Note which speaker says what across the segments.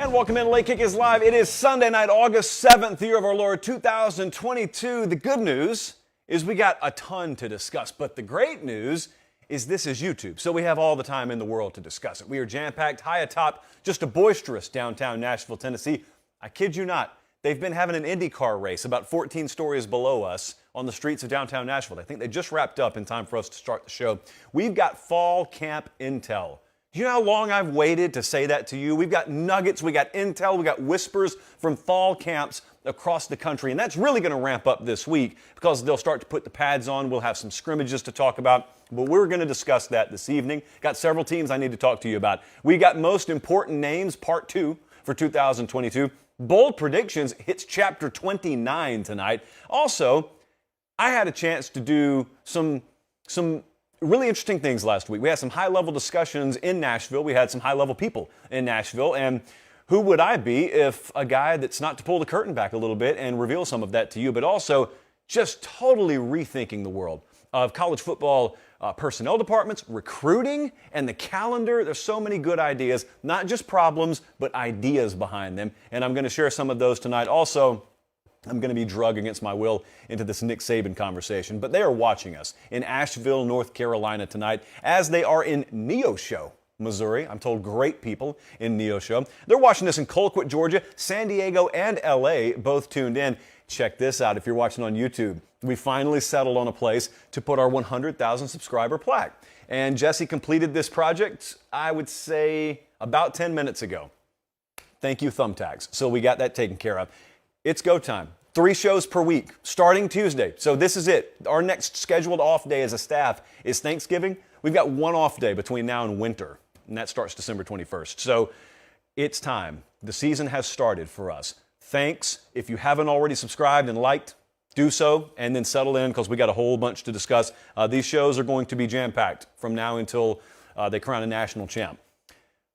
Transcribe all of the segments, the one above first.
Speaker 1: And welcome in. Late Kick is live. It is Sunday night, August 7th, the year of our Lord 2022. The good news is we got a ton to discuss, but the great news is this is YouTube, so we have all the time in the world to discuss it. We are jam-packed, high atop just a boisterous downtown Nashville, Tennessee. I kid you not, they've been having an IndyCar race about 14 stories below us on the streets of downtown Nashville. I think they just wrapped up in time for us to start the show. We've got fall camp intel. Do you know how long I've waited to say that to you? We've got nuggets, we got intel, we got whispers from fall camps across the country. And that's really going to ramp up this week because they'll start to put the pads on. We'll have some scrimmages to talk about. But we're going to discuss that this evening. Got several teams I need to talk to you about. We got most important names, part 2 for 2022. Bold predictions hits chapter 29 tonight. Also, I had a chance to do some really interesting things last week. We had some high-level discussions in Nashville. We had some high-level people in Nashville. And who would I be if a guy that's not to pull the curtain back a little bit and reveal some of that to you, but also just totally rethinking the world of college football personnel departments, recruiting, and the calendar. There's so many good ideas, not just problems, but ideas behind them. And I'm going to share some of those tonight. Also, I'm going to be drugged against my will into this Nick Saban conversation, but they are watching us in Asheville, North Carolina tonight, as they are in Neosho, Missouri. I'm told great people in Neosho. They're watching us in Colquitt, Georgia, San Diego, and LA, both tuned in. Check this out if you're watching on YouTube. We finally settled on a place to put our 100,000 subscriber plaque. And Jesse completed this project, I would say, about 10 minutes ago. Thank you, Thumbtacks. So we got that taken care of. It's go time. 3 shows per week, starting Tuesday. So this is it. Our next scheduled off day as a staff is Thanksgiving. We've got one off day between now and winter, and that starts December 21st. So it's time. The season has started for us. Thanks. If you haven't already subscribed and liked, do so, and then settle in because we got a whole bunch to discuss. These shows are going to be jam-packed from now until they crown a national champ.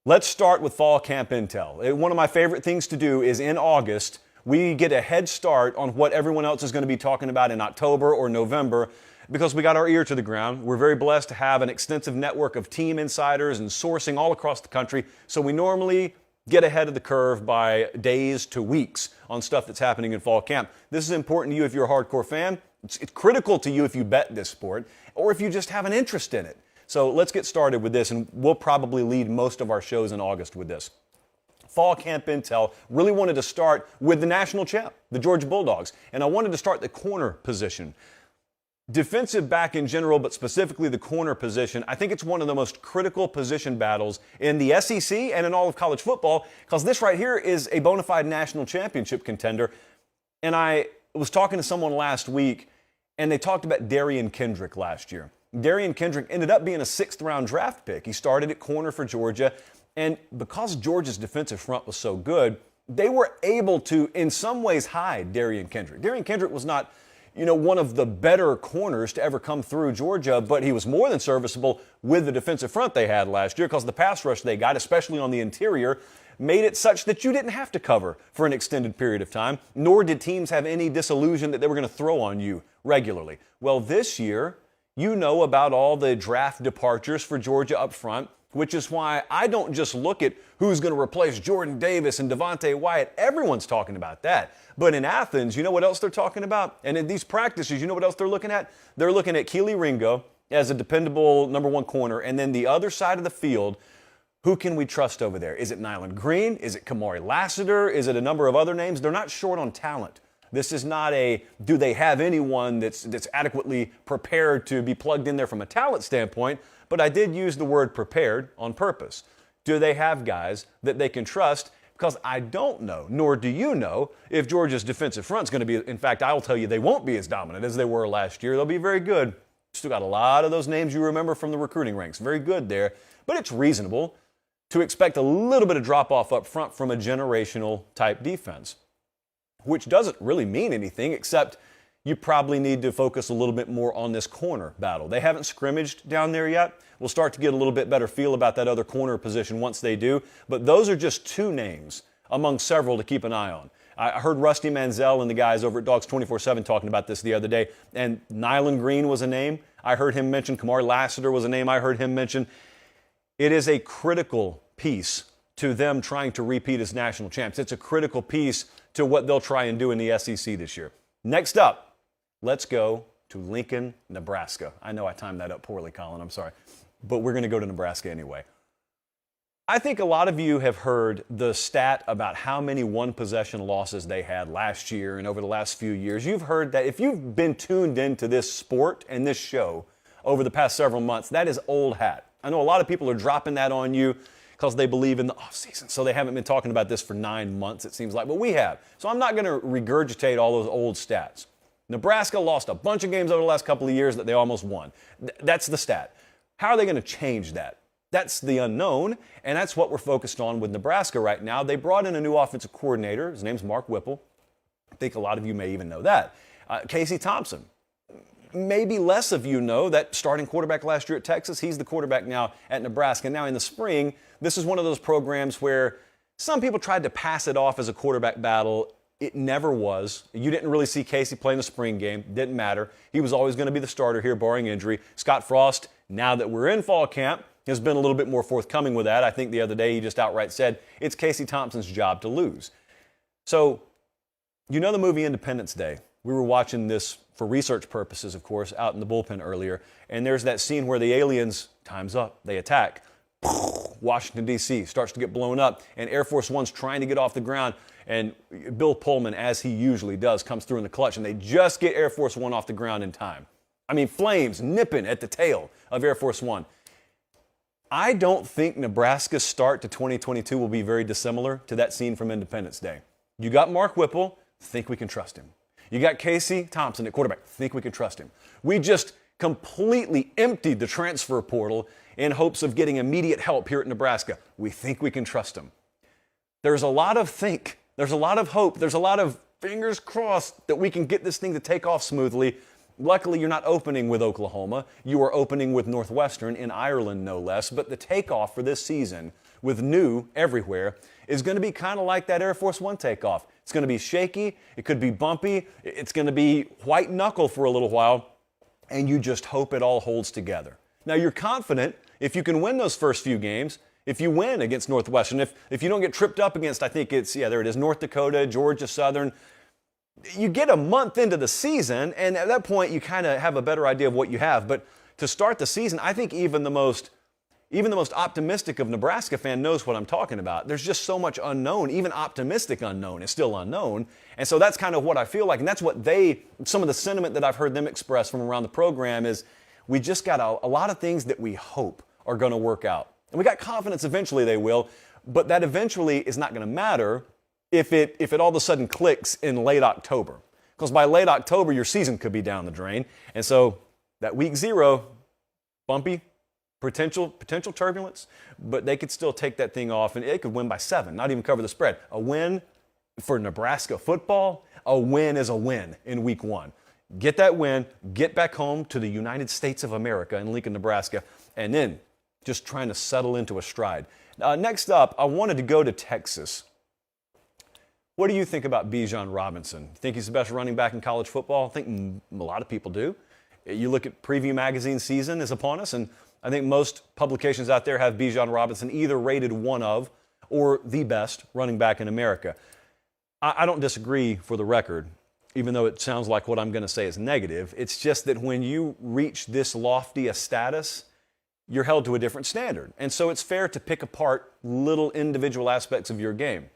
Speaker 1: Let's start with fall camp intel. One of my favorite things to do is in August, we get a head start on what everyone else is going to be talking about in October or November because we got our ear to the ground. We're very blessed to have an extensive network of team insiders and sourcing all across the country. So we normally get ahead of the curve by days to weeks on stuff that's happening in fall camp. This is important to you if you're a hardcore fan. It's critical to you if you bet this sport or if you just have an interest in it. So let's get started with this, and we'll probably lead most of our shows in August with this. Fall camp intel, really wanted to start with the national champ, the Georgia Bulldogs, and I wanted to start the corner position. Defensive back in general, but specifically the corner position, I think it's one of the most critical position battles in the SEC and in all of college football because this right here is a bona fide national championship contender. And I was talking to someone last week, and they talked about Darian Kendrick last year. Darian Kendrick ended up being a 6th-round draft pick. He started at corner for Georgia. And because Georgia's defensive front was so good, they were able to, in some ways, hide Darian Kendrick. Darian Kendrick was not, one of the better corners to ever come through Georgia, but he was more than serviceable with the defensive front they had last year because the pass rush they got, especially on the interior, made it such that you didn't have to cover for an extended period of time, nor did teams have any disillusion that they were going to throw on you regularly. Well, this year, you know about all the draft departures for Georgia up front, which is why I don't just look at who's going to replace Jordan Davis and Devontae Wyatt. Everyone's talking about that. But in Athens, you know what else they're talking about? And in these practices, you know what else they're looking at? They're looking at Keely Ringo as a dependable number 1 corner. And then the other side of the field, who can we trust over there? Is it Nyland Green? Is it Kamari Lassiter? Is it a number of other names? They're not short on talent. This is not do they have anyone that's adequately prepared to be plugged in there from a talent standpoint? But I did use the word prepared on purpose. Do they have guys that they can trust? Because I don't know, nor do you know, if Georgia's defensive front's going to be, in fact, I'll tell you they won't be as dominant as they were last year. They'll be very good. Still got a lot of those names you remember from the recruiting ranks. Very good there. But it's reasonable to expect a little bit of drop-off up front from a generational type defense, which doesn't really mean anything except you probably need to focus a little bit more on this corner battle. They haven't scrimmaged down there yet. We'll start to get a little bit better feel about that other corner position once they do. But those are just 2 names among several to keep an eye on. I heard Rusty Manziel and the guys over at Dogs 24/7 talking about this the other day, and Nyland Green was a name I heard him mention. Kamari Lassiter was a name I heard him mention. It is a critical piece to them trying to repeat as national champs. It's a critical piece to what they'll try and do in the SEC this year. Next up, let's go to Lincoln, Nebraska. I know I timed that up poorly, Colin. I'm sorry. But we're going to go to Nebraska anyway. I think a lot of you have heard the stat about how many one-possession losses they had last year and over the last few years. You've heard that. If you've been tuned into this sport and this show over the past several months, that is old hat. I know a lot of people are dropping that on you because they believe in the offseason. So they haven't been talking about this for 9 months, it seems like, but we have. So I'm not going to regurgitate all those old stats. Nebraska lost a bunch of games over the last couple of years that they almost won. That's the stat. How are they going to change that? That's the unknown, and that's what we're focused on with Nebraska right now. They brought in a new offensive coordinator. His name's Mark Whipple. I think a lot of you may even know that. Casey Thompson. Maybe less of you know that starting quarterback last year at Texas. He's the quarterback now at Nebraska. Now in the spring, this is one of those programs where some people tried to pass it off as a quarterback battle. It never was. You didn't really see Casey play in the spring game. Didn't matter. He was always going to be the starter here, barring injury. Scott Frost, now that we're in fall camp, has been a little bit more forthcoming with that. I think the other day he just outright said it's Casey Thompson's job to lose. So, you know the movie Independence Day. We were watching this for research purposes, of course, out in the bullpen earlier. And there's that scene where the aliens, time's up, they attack. Washington, D.C. starts to get blown up, and Air Force One's trying to get off the ground. And Bill Pullman, as he usually does, comes through in the clutch, and they just get Air Force One off the ground in time. I mean, flames nipping at the tail of Air Force One. I don't think Nebraska's start to 2022 will be very dissimilar to that scene from Independence Day. You got Mark Whipple, think we can trust him. You got Casey Thompson at quarterback, think we can trust him. We just completely emptied the transfer portal in hopes of getting immediate help here at Nebraska. We think we can trust him. There's a lot of think, there's a lot of hope, there's a lot of fingers crossed that we can get this thing to take off smoothly. Luckily, you're not opening with Oklahoma. You are opening with Northwestern in Ireland, no less. But the takeoff for this season, with new everywhere, is going to be kind of like that Air Force One takeoff. It's going to be shaky. It could be bumpy. It's going to be white knuckle for a little while. And you just hope it all holds together. Now, you're confident if you can win those first few games, if you win against Northwestern, if you don't get tripped up against, I think it's, there it is, North Dakota, Georgia Southern. You get a month into the season, and at that point, you kind of have a better idea of what you have. But to start the season, I think even the most optimistic of Nebraska fan knows what I'm talking about. There's just so much unknown. Even optimistic unknown is still unknown. And so that's kind of what I feel like. And that's what some of the sentiment that I've heard them express from around the program is we just got a lot of things that we hope are going to work out. And we got confidence eventually they will, but that eventually is not going to matter if it all of a sudden clicks in late October. Because by late October, your season could be down the drain. And so that week 0, bumpy, potential turbulence, but they could still take that thing off, and it could win by 7, not even cover the spread. A win for Nebraska football, a win is a win in week 1. Get that win, get back home to the United States of America in Lincoln, Nebraska, and then just trying to settle into a stride. Next up, I wanted to go to Texas. What do you think about Bijan Robinson? Think he's the best running back in college football? I think a lot of people do. You look at Preview Magazine season is upon us, and I think most publications out there have Bijan Robinson either rated one of or the best running back in America. I don't disagree for the record, even though it sounds like what I'm going to say is negative. It's just that when you reach this lofty a status, you're held to a different standard. And so it's fair to pick apart little individual aspects of your game.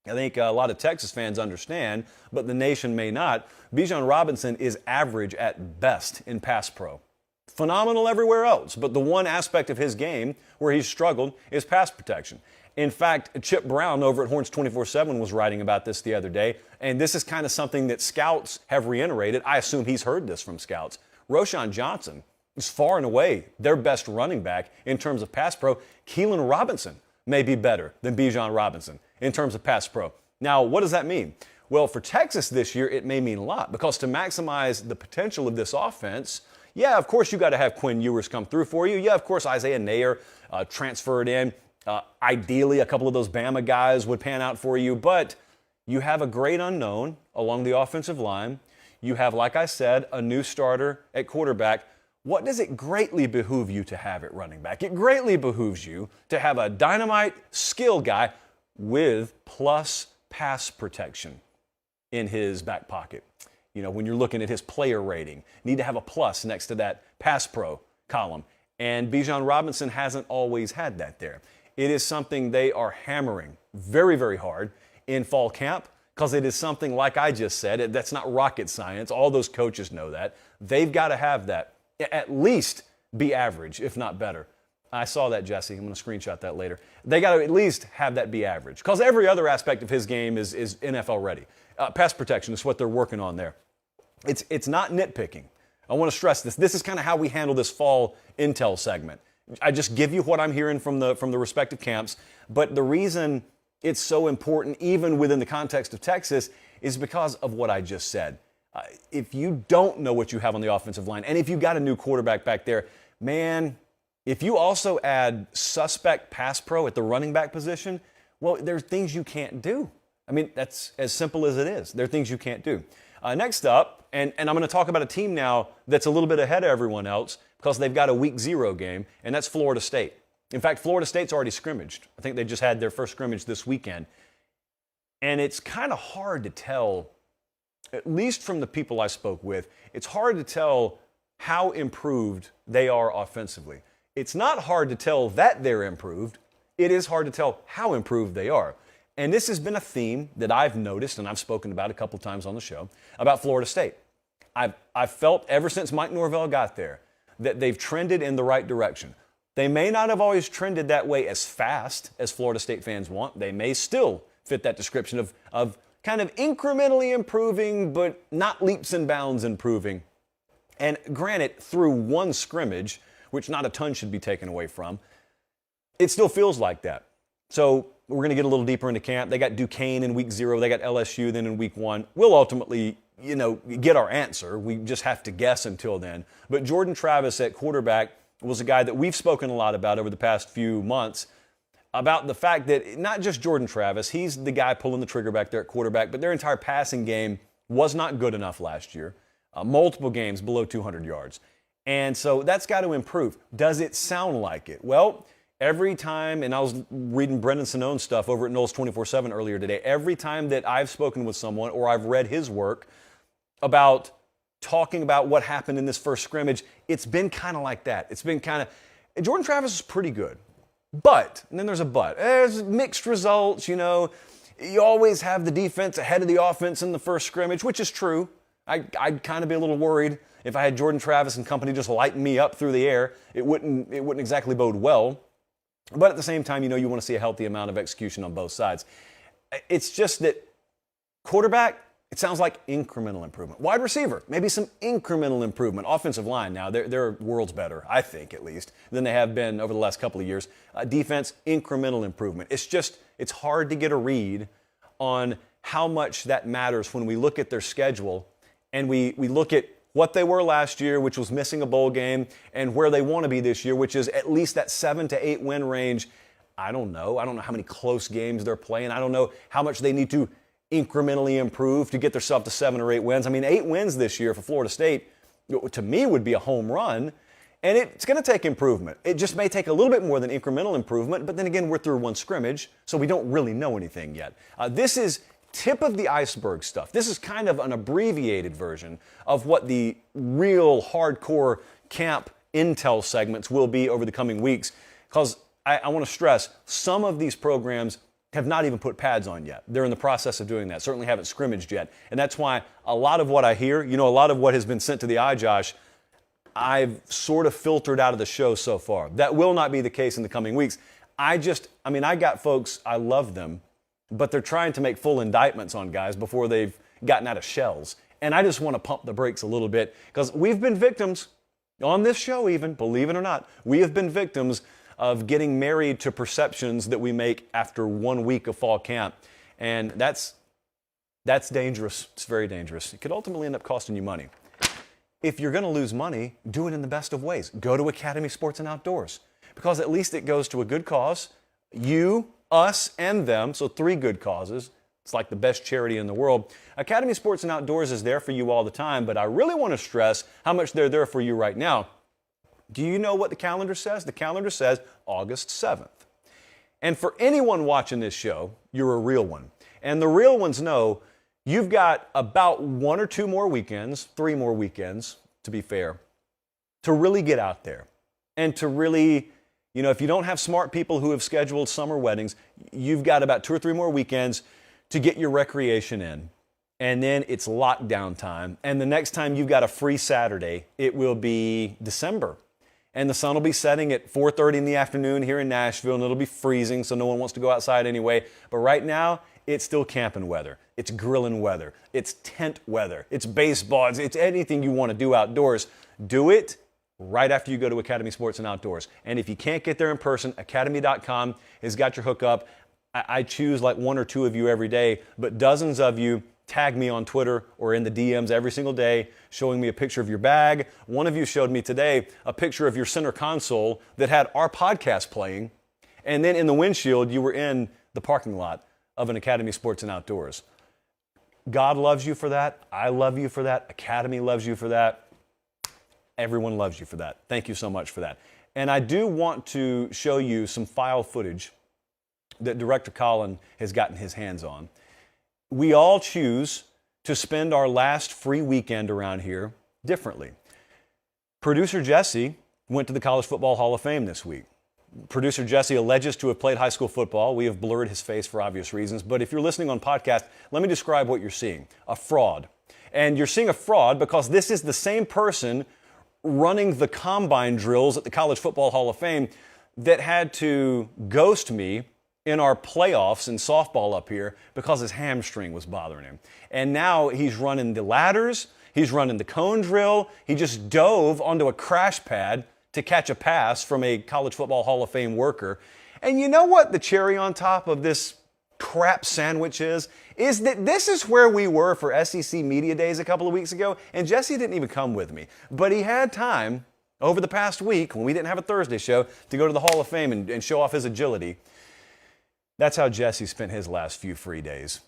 Speaker 1: I think a lot of Texas fans understand, but the nation may not. Bijan Robinson is average at best in pass pro. Phenomenal everywhere else, but the one aspect of his game where he's struggled is pass protection. In fact, Chip Brown over at Horns 24/7 was writing about this the other day, and this is kind of something that scouts have reiterated. I assume he's heard this from scouts. Roschon Johnson is far and away their best running back in terms of pass pro. Keelan Robinson may be better than Bijan Robinson in terms of pass pro. Now, what does that mean? Well, for Texas this year, it may mean a lot because to maximize the potential of this offense, yeah, of course you got to have Quinn Ewers come through for you. Yeah, of course Isaiah Nair transferred in. Ideally, a couple of those Bama guys would pan out for you, but you have a great unknown along the offensive line. You have, like I said, a new starter at quarterback. what does it greatly behoove you to have at running back? It greatly behooves you to have a dynamite skill guy with plus pass protection in his back pocket. You know, when you're looking at his player rating, need to have a plus next to that pass pro column. And Bijan Robinson hasn't always had that there. It is something they are hammering very, very hard in fall camp because it is something, like I just said, that's not rocket science. All those coaches know that. They've got to have that, at least be average, if not better. I saw that, Jesse. I'm going to screenshot that later. They got to at least have that be average because every other aspect of his game is NFL ready. Pass protection is what they're working on there. It's not nitpicking. I want to stress this. This is kind of how we handle this fall intel segment. I just give you what I'm hearing from the respective camps. But the reason it's so important, even within the context of Texas, is because of what I just said. If you don't know what you have on the offensive line, and if you got a new quarterback back there, man, if you also add suspect pass pro at the running back position, well, there's things you can't do. I mean, that's as simple as it is. There are things you can't do. Next up, and I'm going to talk about a team now that's a little bit ahead of everyone else because they've got a week 0 game, and that's Florida State. In fact, Florida State's already scrimmaged. I think they just had their first scrimmage this weekend. And it's kind of hard to tell, at least from the people I spoke with, it's hard to tell how improved they are offensively. It's not hard to tell that they're improved. It is hard to tell how improved they are. And this has been a theme that I've noticed, and I've spoken about a couple times on the show, about Florida State. I've felt ever since Mike Norvell got there that they've trended in the right direction. They may not have always trended that way as fast as Florida State fans want. They may still fit that description of kind of incrementally improving, but not leaps and bounds improving. And granted, through one scrimmage, which not a ton should be taken away from, it still feels like that. So we're going to get a little deeper into camp. They got Duquesne in week 0. They got LSU then in week 1. We'll ultimately, get our answer. We just have to guess until then. But Jordan Travis at quarterback was a guy that we've spoken a lot about over the past few months about the fact that not just Jordan Travis, he's the guy pulling the trigger back there at quarterback, but their entire passing game was not good enough last year. Multiple games below 200 yards. And so that's got to improve. Does it sound like it? Well, every time, and I was reading Brendan Sinone's stuff over at Knowles 24/7 earlier today, every time that I've spoken with someone or I've read his work about talking about what happened in this first scrimmage, it's been kind of like that. It's been kind of, Jordan Travis is pretty good. But, and then there's a but, there's mixed results, you always have the defense ahead of the offense in the first scrimmage, which is true. I'd kind of be a little worried if I had Jordan Travis and company just lighting me up through the air. It wouldn't exactly bode well. But at the same time, you want to see a healthy amount of execution on both sides. It's just that quarterback, it sounds like incremental improvement. Wide receiver, maybe some incremental improvement. Offensive line now, they're worlds better, I think at least, than they have been over the last couple of years. Defense, incremental improvement. It's hard to get a read on how much that matters when we look at their schedule and we look at what they were last year, which was missing a bowl game, and where they want to be this year, which is at least that 7 to 8 win range. I don't know how many close games they're playing. I don't know how much they need to incrementally improve to get themselves to 7 or 8 wins. I mean, 8 wins this year for Florida State, to me, would be a home run. And it's going to take improvement. It just may take a little bit more than incremental improvement, but then again, we're through one scrimmage, so we don't really know anything yet. This is tip of the iceberg stuff. This is kind of an abbreviated version of what the real hardcore camp intel segments will be over the coming weeks, because I want to stress, some of these programs have not even put pads on yet. They're in the process of doing that, certainly haven't scrimmaged yet. And that's why a lot of what I hear, a lot of what has been sent to the eye, Josh, I've sort of filtered out of the show so far. That will not be the case in the coming weeks. I got folks, I love them, but they're trying to make full indictments on guys before they've gotten out of shells. And I just want to pump the brakes a little bit, because we've been victims on this show even, believe it or not, we have been victims of getting married to perceptions that we make after 1 week of fall camp. And that's dangerous. It's very dangerous. It could ultimately end up costing you money. If you're going to lose money, do it in the best of ways. Go to Academy Sports and Outdoors, because at least it goes to a good cause. You, us, and them, so 3 good causes. It's like the best charity in the world. Academy Sports and Outdoors is there for you all the time, but I really want to stress how much they're there for you right now. Do you know what the calendar says? The calendar says August 7th. And for anyone watching this show, you're a real one. And the real ones know you've got about 1 or 2 more weekends, 3 more weekends, to be fair, to really get out there and to really, if you don't have smart people who have scheduled summer weddings, you've got about 2 or 3 more weekends to get your recreation in. And then it's lockdown time. And the next time you've got a free Saturday, it will be December. And the sun will be setting at 4:30 in the afternoon here in Nashville, and it'll be freezing, so no one wants to go outside anyway. But right now, it's still camping weather. It's grilling weather. It's tent weather. It's baseball. It's anything you want to do outdoors. Do it right after you go to Academy Sports and Outdoors. And if you can't get there in person, academy.com has got your hookup. I choose like 1 or 2 of you every day, but dozens of you tag me on Twitter or in the DMs every single day, showing me a picture of your bag. One of you showed me today a picture of your center console that had our podcast playing. And then in the windshield, you were in the parking lot of an Academy Sports and Outdoors. God loves you for that. I love you for that. Academy loves you for that. Everyone loves you for that. Thank you so much for that. And I do want to show you some file footage that Director Colin has gotten his hands on. We all choose to spend our last free weekend around here differently. Producer Jesse went to the College Football Hall of Fame this week. Producer Jesse alleges to have played high school football. We have blurred his face for obvious reasons, but if you're listening on podcast, let me describe what you're seeing. A fraud. And you're seeing a fraud because this is the same person running the combine drills at the College Football Hall of Fame that had to ghost me in our playoffs in softball up here because his hamstring was bothering him. And now he's running the ladders, he's running the cone drill, he just dove onto a crash pad to catch a pass from a College Football Hall of Fame worker. And you know what the cherry on top of this crap sandwich is that this is where we were for SEC Media Days a couple of weeks ago, and Jesse didn't even come with me. But he had time over the past week, when we didn't have a Thursday show, to go to the Hall of Fame and show off his agility. That's how Jesse spent his last few free days.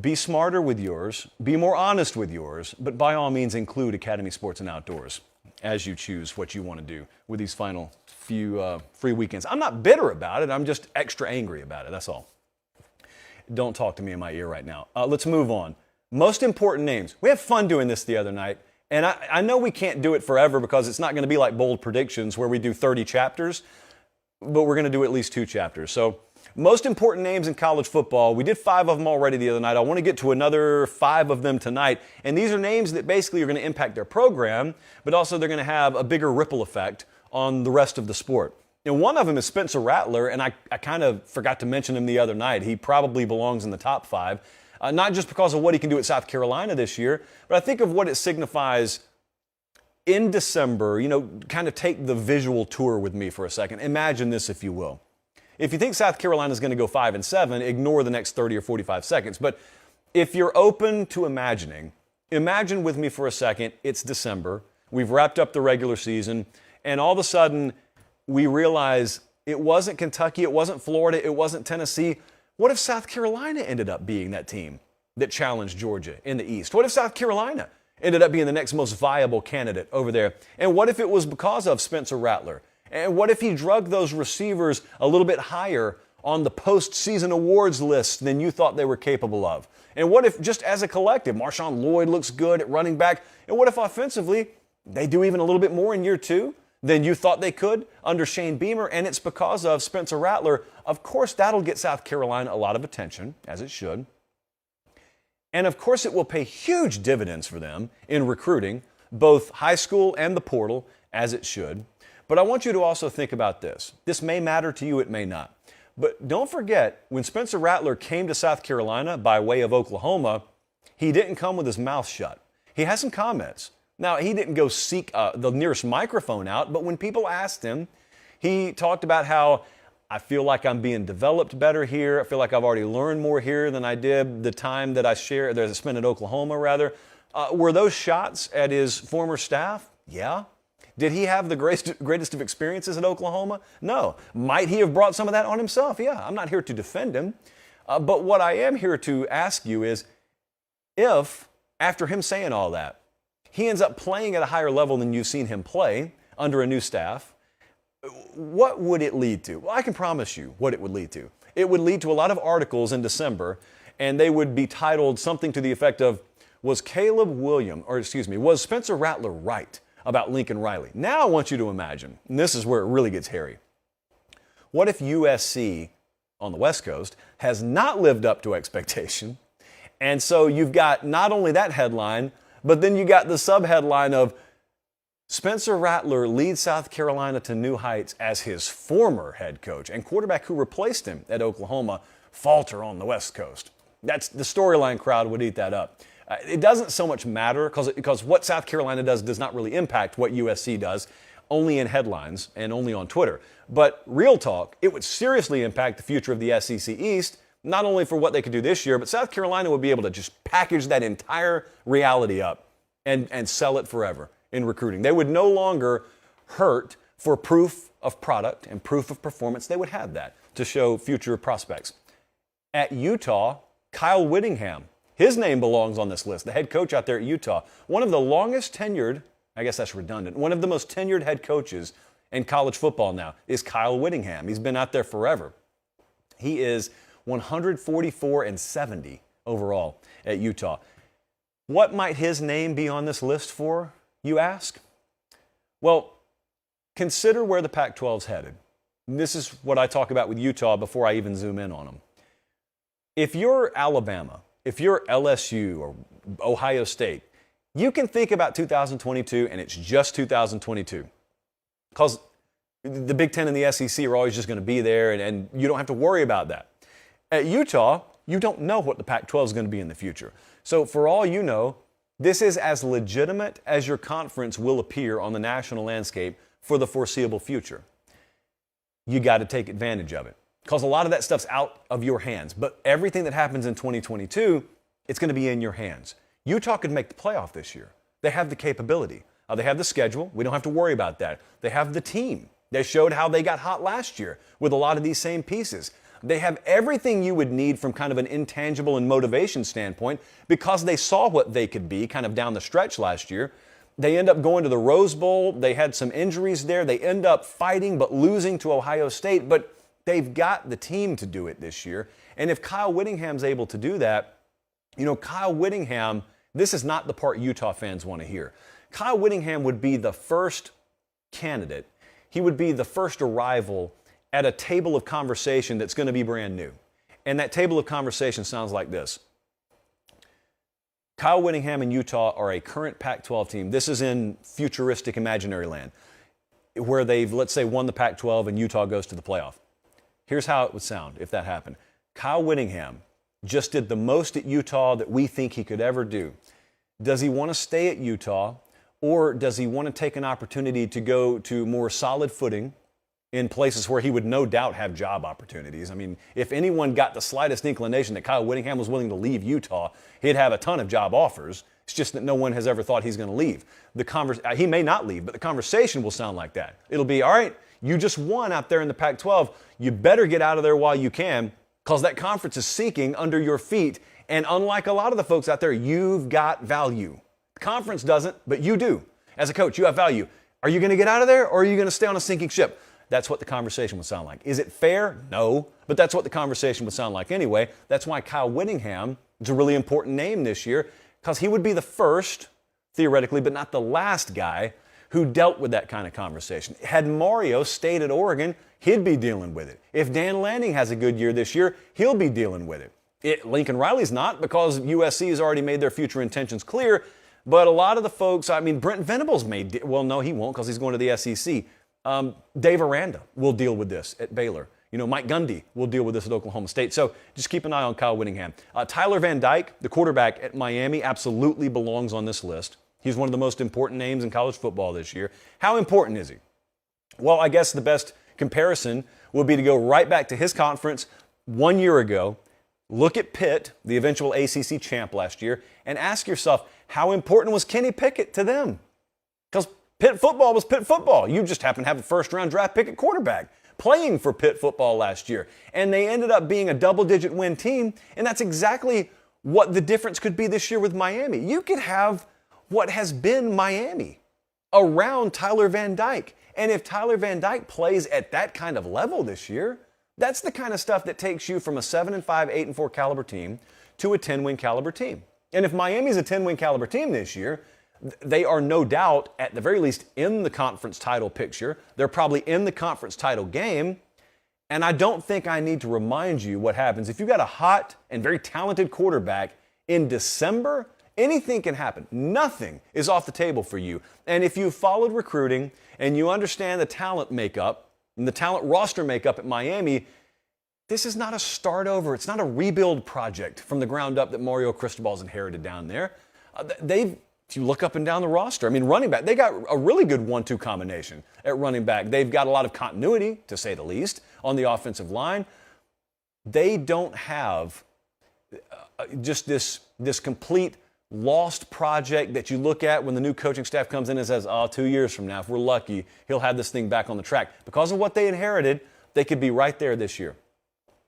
Speaker 1: Be smarter with yours, be more honest with yours, but by all means include Academy Sports and Outdoors as you choose what you want to do with these final few free weekends. I'm not bitter about it, I'm just extra angry about it, that's all. Don't talk to me in my ear right now. Let's move on. Most important names. We had fun doing this the other night, and I know we can't do it forever because it's not going to be like Bold Predictions where we do 30 chapters, but we're going to do at least 2 chapters. So, most important names in college football. We did 5 of them already the other night. I want to get to another 5 of them tonight. And these are names that basically are going to impact their program, but also they're going to have a bigger ripple effect on the rest of the sport. And one of them is Spencer Rattler, and I kind of forgot to mention him the other night. He probably belongs in the top 5, not just because of what he can do at South Carolina this year, but I think of what it signifies in December. Kind of take the visual tour with me for a second. Imagine this, if you will. If you think South Carolina is going to go 5-7, ignore the next 30 or 45 seconds. But if you're open to imagine with me for a second, it's December. We've wrapped up the regular season, and all of a sudden we realize it wasn't Kentucky, it wasn't Florida, it wasn't Tennessee. What if South Carolina ended up being that team that challenged Georgia in the East? What if South Carolina ended up being the next most viable candidate over there? And what if it was because of Spencer Rattler? And what if he drugged those receivers a little bit higher on the postseason awards list than you thought they were capable of? And what if, just as a collective, Marshawn Lloyd looks good at running back? And what if offensively, they do even a little bit more in year 2 than you thought they could under Shane Beamer? And it's because of Spencer Rattler. Of course, that'll get South Carolina a lot of attention, as it should. And of course, it will pay huge dividends for them in recruiting, both high school and the portal, as it should. But I want you to also think about this. This may matter to you, it may not. But don't forget, when Spencer Rattler came to South Carolina by way of Oklahoma, he didn't come with his mouth shut. He had some comments. Now, he didn't go seek the nearest microphone out, but when people asked him, he talked about how, I feel like I'm being developed better here. I feel like I've already learned more here than I did the time that I spent at Oklahoma, rather. Were those shots at his former staff? Yeah. Did he have the greatest of experiences at Oklahoma? No. Might he have brought some of that on himself? Yeah. I'm not here to defend him. But what I am here to ask you is, if, after him saying all that, he ends up playing at a higher level than you've seen him play, under a new staff, what would it lead to? Well, I can promise you what it would lead to. It would lead to a lot of articles in December, and they would be titled something to the effect of, was Spencer Rattler right about Lincoln Riley? Now I want you to imagine, and this is where it really gets hairy. What if USC on the West Coast has not lived up to expectation? And so you've got not only that headline, but then you got the sub-headline of Spencer Rattler leads South Carolina to new heights as his former head coach and quarterback who replaced him at Oklahoma falter on the West Coast. That's the storyline crowd would eat that up. It doesn't so much matter because what South Carolina does not really impact what USC does, only in headlines and only on Twitter. But real talk, it would seriously impact the future of the SEC East, not only for what they could do this year, but South Carolina would be able to just package that entire reality up and sell it forever in recruiting. They would no longer hurt for proof of product and proof of performance. They would have that to show future prospects. At Utah, Kyle Whittingham, his name belongs on this list, the head coach out there at Utah. One of the longest tenured, I guess that's redundant, one of the most tenured head coaches in college football now is Kyle Whittingham. He's been out there forever. He is 144-70 overall at Utah. What might his name be on this list for, you ask? Well, consider where the Pac-12's headed. This is what I talk about with Utah before I even zoom in on them. If you're Alabama, if you're LSU or Ohio State, you can think about 2022 and it's just 2022. Because the Big Ten and the SEC are always just going to be there and you don't have to worry about that. At Utah, you don't know what the Pac-12 is going to be in the future. So for all you know, this is as legitimate as your conference will appear on the national landscape for the foreseeable future. You got to take advantage of it because a lot of that stuff's out of your hands. But everything that happens in 2022, it's going to be in your hands. Utah could make the playoff this year. They have the capability. They have the schedule. We don't have to worry about that. They have the team. They showed how they got hot last year with a lot of these same pieces. They have everything you would need from kind of an intangible and motivation standpoint because they saw what they could be kind of down the stretch last year. They end up going to the Rose Bowl. They had some injuries there. They end up fighting but losing to Ohio State. But they've got the team to do it this year. And if Kyle Whittingham's able to do that, you know, Kyle Whittingham, this is not the part Utah fans want to hear. Kyle Whittingham would be the first candidate. He would be the first arrival at a table of conversation that's going to be brand new. And that table of conversation sounds like this. Kyle Whittingham and Utah are a current Pac-12 team. This is in futuristic imaginary land, where they've, let's say, won the Pac-12 and Utah goes to the playoff. Here's how it would sound if that happened. Kyle Whittingham just did the most at Utah that we think he could ever do. Does he want to stay at Utah, or does he want to take an opportunity to go to more solid footing in places where he would no doubt have job opportunities? I mean, if anyone got the slightest inclination that Kyle Whittingham was willing to leave Utah, he'd have a ton of job offers. It's just that no one has ever thought he's going to leave. He may not leave, but the conversation will sound like that. It'll be, all right, you just won out there in the Pac-12. You better get out of there while you can because that conference is sinking under your feet. And unlike a lot of the folks out there, you've got value. The conference doesn't, but you do. As a coach, you have value. Are you going to get out of there or are you going to stay on a sinking ship? That's what the conversation would sound like. Is it fair? No. But that's what the conversation would sound like anyway. That's why Kyle Whittingham is a really important name this year because he would be the first, theoretically, but not the last guy who dealt with that kind of conversation. Had Mario stayed at Oregon, he'd be dealing with it. If Dan Lanning has a good year this year, he'll be dealing with it. Lincoln Riley's not because USC has already made their future intentions clear. But a lot of the folks, I mean, Brent Venables well, no, he won't because he's going to the SEC. Dave Aranda will deal with this at Baylor. You know, Mike Gundy will deal with this at Oklahoma State. So just keep an eye on Kyle Whittingham. Tyler Van Dyke, the quarterback at Miami, absolutely belongs on this list. He's one of the most important names in college football this year. How important is he? Well, I guess the best comparison would be to go right back to his conference 1 year ago, look at Pitt, the eventual ACC champ last year, and ask yourself, how important was Kenny Pickett to them? Because Pitt football was Pitt football. You just happen to have a first-round draft pick at quarterback playing for Pitt football last year. And they ended up being a double-digit win team, and that's exactly what the difference could be this year with Miami. You could have what has been Miami around Tyler Van Dyke. And if Tyler Van Dyke plays at that kind of level this year, that's the kind of stuff that takes you from a 7-5, 8-4 caliber team to a 10-win caliber team. And if Miami's a 10-win caliber team this year, they are no doubt, at the very least, in the conference title picture. They're probably in the conference title game. And I don't think I need to remind you what happens. If you've got a hot and very talented quarterback in December, anything can happen. Nothing is off the table for you. And if you've followed recruiting and you understand the talent makeup and the talent roster makeup at Miami, this is not a start over. It's not a rebuild project from the ground up that Mario Cristobal's inherited down there. If you look up and down the roster, I mean, running back, they got a really good 1-2 combination at running back. They've got a lot of continuity, to say the least, on the offensive line. They don't have just this complete lost project that you look at when the new coaching staff comes in and says, 2 years from now, if we're lucky, he'll have this thing back on the track. Because of what they inherited, they could be right there this year.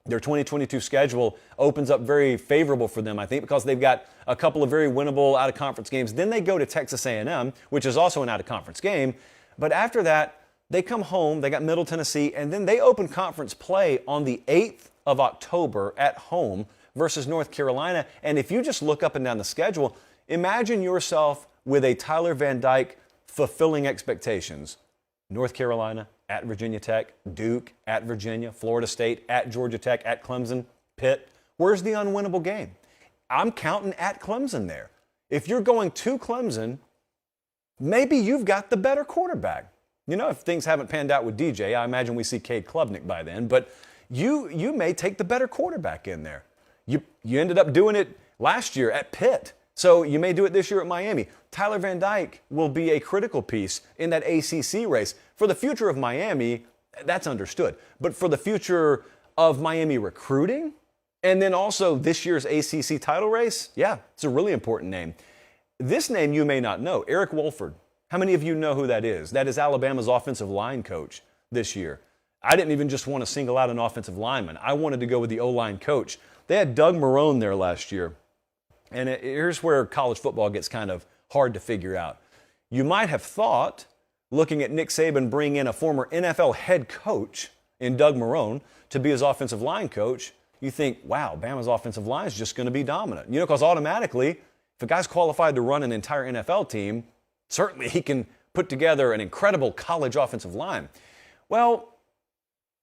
Speaker 1: Their 2022 schedule opens up very favorable for them, I think, because they've got a couple of very winnable out-of-conference games. Then they go to Texas A&M, which is also an out-of-conference game. But after that, they come home, they got Middle Tennessee, and then they open conference play on the 8th of October at home versus North Carolina. And if you just look up and down the schedule, imagine yourself with a Tyler Van Dyke fulfilling expectations. North Carolina, at Virginia Tech, Duke, at Virginia, Florida State, at Georgia Tech, at Clemson, Pitt. Where's the unwinnable game? I'm counting at Clemson there. If you're going to Clemson, maybe you've got the better quarterback. You know, if things haven't panned out with DJ, I imagine we see Cade Klubnik by then, but you may take the better quarterback in there. You ended up doing it last year at Pitt, so you may do it this year at Miami. Tyler Van Dyke will be a critical piece in that ACC race. For the future of Miami, that's understood. But for the future of Miami recruiting, and then also this year's ACC title race, yeah, it's a really important name. This name you may not know, Eric Wolford. How many of you know who that is? That is Alabama's offensive line coach this year. I didn't even just want to single out an offensive lineman. I wanted to go with the O-line coach. They had Doug Marrone there last year. And here's where college football gets kind of hard to figure out. You might have thought, looking at Nick Saban bring in a former NFL head coach in Doug Marrone to be his offensive line coach, you think, wow, Bama's offensive line is just going to be dominant. You know, because automatically, if a guy's qualified to run an entire NFL team, certainly he can put together an incredible college offensive line. Well,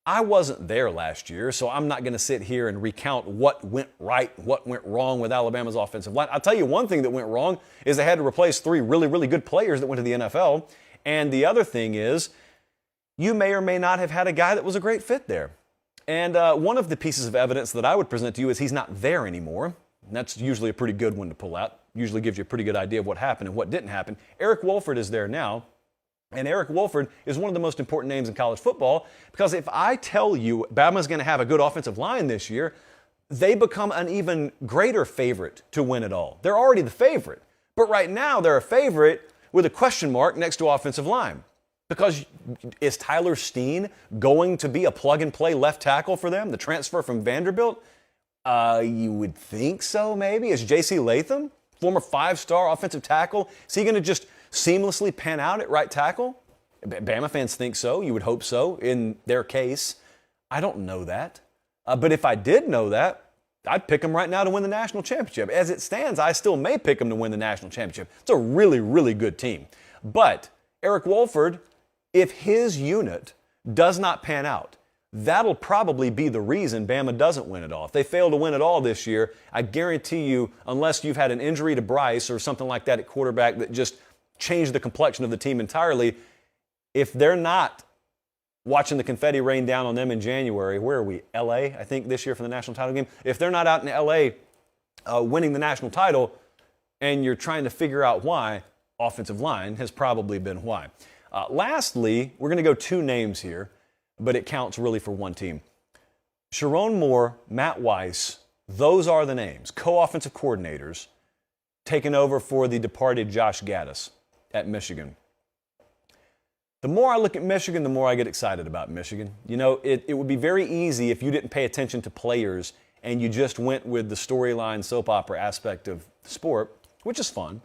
Speaker 1: I wasn't there last year, so I'm not going to sit here and recount what went right, what went wrong with Alabama's offensive line. I'll tell you one thing that went wrong is they had to replace 3 really, really good players that went to the NFL. And the other thing is, you may or may not have had a guy that was a great fit there. And one of the pieces of evidence that I would present to you is he's not there anymore. And that's usually a pretty good one to pull out. Usually gives you a pretty good idea of what happened and what didn't happen. Eric Wolford is there now. And Eric Wolford is one of the most important names in college football because if I tell you Bama's going to have a good offensive line this year, they become an even greater favorite to win it all. They're already the favorite. But right now they're a favorite with a question mark next to offensive line. Because is Tyler Steen going to be a plug-and-play left tackle for them, the transfer from Vanderbilt? You would think so, maybe. Is J.C. Latham, former 5-star offensive tackle, is he going to just seamlessly pan out at right tackle? Bama fans think so. You would hope so in their case. I don't know that. But if I did know that, I'd pick them right now to win the national championship. As it stands, I still may pick them to win the national championship. It's a really, really good team. But Eric Wolford, if his unit does not pan out, that'll probably be the reason Bama doesn't win it all. If they fail to win it all this year, I guarantee you, unless you've had an injury to Bryce or something like that at quarterback that just changed the complexion of the team entirely, if they're not watching the confetti rain down on them in January, where are we? LA, I think, this year for the national title game. If they're not out in LA winning the national title and you're trying to figure out why, offensive line has probably been why. Lastly, we're going to go 2 names here, but it counts really for one team. Sharon Moore, Matt Weiss, those are the names, co-offensive coordinators, taking over for the departed Josh Gaddis at Michigan. The more I look at Michigan, the more I get excited about Michigan. You know, it would be very easy if you didn't pay attention to players and you just went with the storyline soap opera aspect of the sport, which is fun.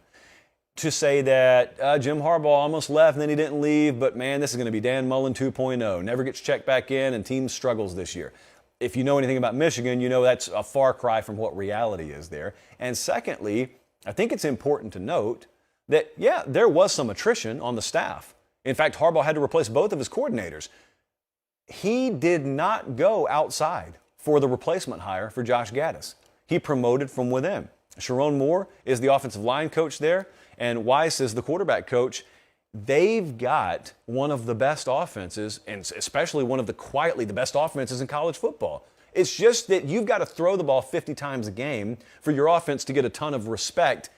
Speaker 1: to say that Jim Harbaugh almost left and then he didn't leave, but man, this is going to be Dan Mullen 2.0. Never gets checked back in and team struggles this year. If you know anything about Michigan, you know that's a far cry from what reality is there. And secondly, I think it's important to note that, yeah, there was some attrition on the staff. In fact, Harbaugh had to replace both of his coordinators. He did not go outside for the replacement hire for Josh Gaddis. He promoted from within. Sharon Moore is the offensive line coach there, and Weiss is the quarterback coach. They've got one of the best offenses, and especially one of the quietly the best offenses in college football. It's just that you've got to throw the ball 50 times a game for your offense to get a ton of respect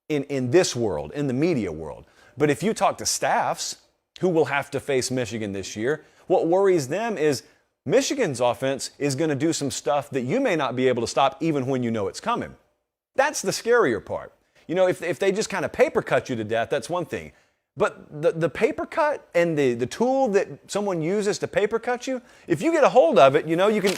Speaker 1: in this world, in the media world. But if you talk to staffs who will have to face Michigan this year, what worries them is Michigan's offense is going to do some stuff that you may not be able to stop even when you know it's coming. That's the scarier part. You know, if they just kind of paper cut you to death, that's one thing. But the paper cut and the tool that someone uses to paper cut you, if you get a hold of it, you know, you can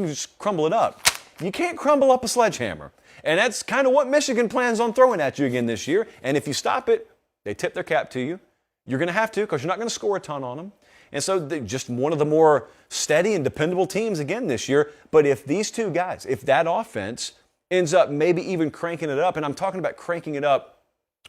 Speaker 1: just crumble it up. You can't crumble up a sledgehammer. And that's kind of what Michigan plans on throwing at you again this year. And if you stop it, they tip their cap to you. You're going to have to, because you're not going to score a ton on them. And so they're just one of the more steady and dependable teams again this year. But if these two guys, if that offense ends up maybe even cranking it up, and I'm talking about cranking it up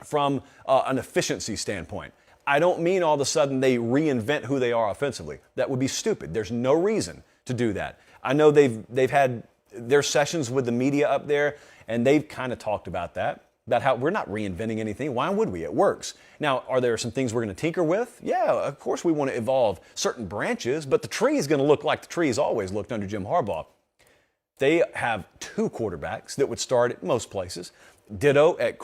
Speaker 1: from an efficiency standpoint. I don't mean all of a sudden they reinvent who they are offensively. That would be stupid. There's no reason to do that. I know they've had their sessions with the media up there, and they've kind of talked about that, about how we're not reinventing anything. Why would we? It works. Now, are there some things we're going to tinker with? Yeah, of course we want to evolve certain branches, but the tree is going to look like the tree's always looked under Jim Harbaugh. They have two quarterbacks that would start at most places. Ditto at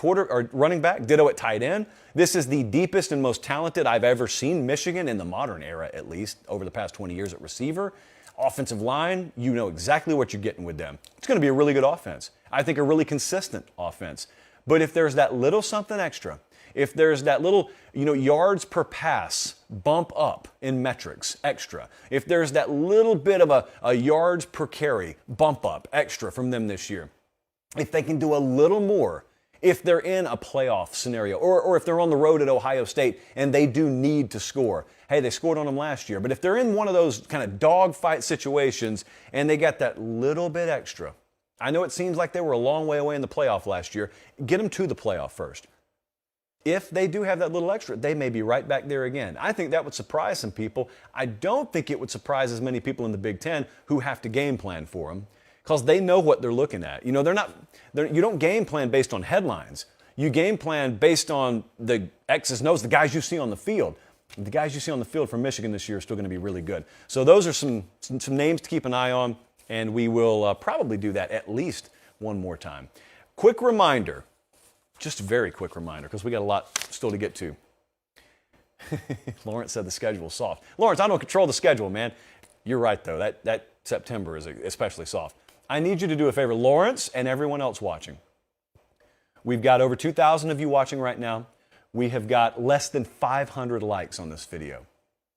Speaker 1: running back, ditto at tight end. This is the deepest and most talented I've ever seen Michigan in the modern era, at least, over the past 20 years at receiver. Offensive line, you know exactly what you're getting with them. It's going to be a really good offense. I think a really consistent offense. But if there's that little something extra, if there's that little, yards per pass bump up in metrics extra, if there's that little bit of a yards per carry bump up extra from them this year, if they can do a little more, if they're in a playoff scenario, or if they're on the road at Ohio State and they do need to score. Hey, they scored on them last year. But if they're in one of those kind of dogfight situations and they got that little bit extra, I know it seems like they were a long way away in the playoff last year. Get them to the playoff first. If they do have that little extra, they may be right back there again. I think that would surprise some people. I don't think it would surprise as many people in the Big Ten who have to game plan for them, because they know what they're looking at. You don't game plan based on headlines. You game plan based on the X's and O's, the guys you see on the field. The guys you see on the field from Michigan this year are still going to be really good. So those are some names to keep an eye on, and we will probably do that at least one more time. Quick reminder, just a very quick reminder, because we got a lot still to get to. Lawrence said the schedule's soft. Lawrence, I don't control the schedule, man. You're right, though. That September is especially soft. I need you to do a favor, Lawrence and everyone else watching. We've got over 2,000 of you watching right now. We have got less than 500 likes on this video.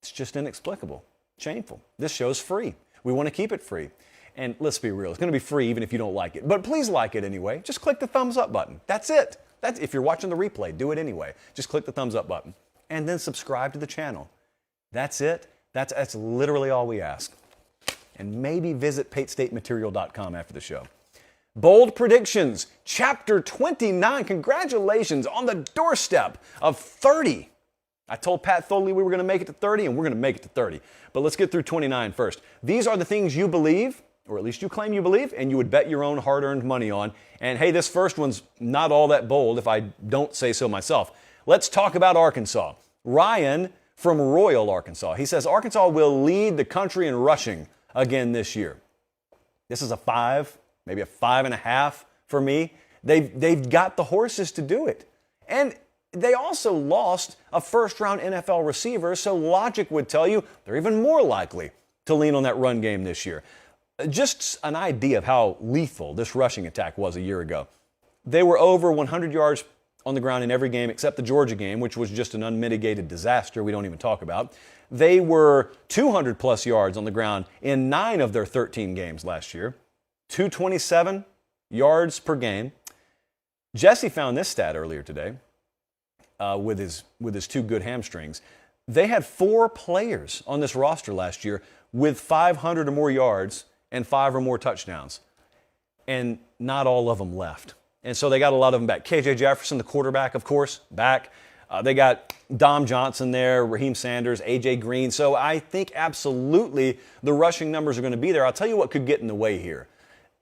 Speaker 1: It's just inexplicable, shameful. This show's free. We want to keep it free. And let's be real, it's going to be free even if you don't like it. But please like it anyway. Just click the thumbs up button. That's it. If you're watching the replay, do it anyway. Just click the thumbs up button. And then subscribe to the channel. That's it. That's literally all we ask. And maybe visit PateStateMaterial.com after the show. Bold predictions, chapter 29. Congratulations on the doorstep of 30. I told Pat Foley we were going to make it to 30, and we're going to make it to 30. But let's get through 29 first. These are the things you believe, or at least you claim you believe, and you would bet your own hard-earned money on. And hey, this first one's not all that bold if I don't say so myself. Let's talk about Arkansas. Ryan from Royal, Arkansas. He says Arkansas will lead the country in rushing again this year. This is a 5, maybe a 5.5 for me. They've got the horses to do it. And they also lost a first-round NFL receiver, so logic would tell you they're even more likely to lean on that run game this year. Just an idea of how lethal this rushing attack was a year ago. They were over 100 yards on the ground in every game except the Georgia game, which was just an unmitigated disaster we don't even talk about. They were 200-plus yards on the ground in 9 of their 13 games last year, 227 yards per game. Jesse found this stat earlier today. with his two good hamstrings. They had 4 players on this roster last year with 500 or more yards and 5 or more touchdowns. And not all of them left. And so they got a lot of them back. KJ Jefferson, the quarterback, of course, back. They got Dom Johnson there, Raheem Sanders, A.J. Green. So I think absolutely the rushing numbers are going to be there. I'll tell you what could get in the way here.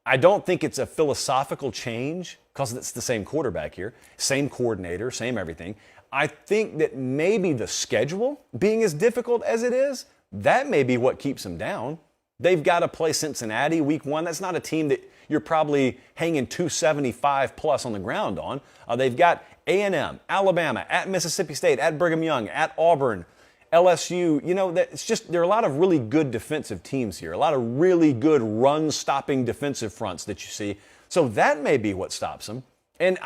Speaker 1: I don't think it's a philosophical change because it's the same quarterback here, same coordinator, same everything. I think that maybe the schedule being as difficult as it is, that may be what keeps them down. They've got to play Cincinnati week 1. That's not a team that you're probably hanging 275 plus on the ground on. They've got A&M, Alabama, at Mississippi State, at Brigham Young, at Auburn, LSU. You know, it's just there are a lot of really good defensive teams here, a lot of really good run-stopping defensive fronts that you see. So that may be what stops them. And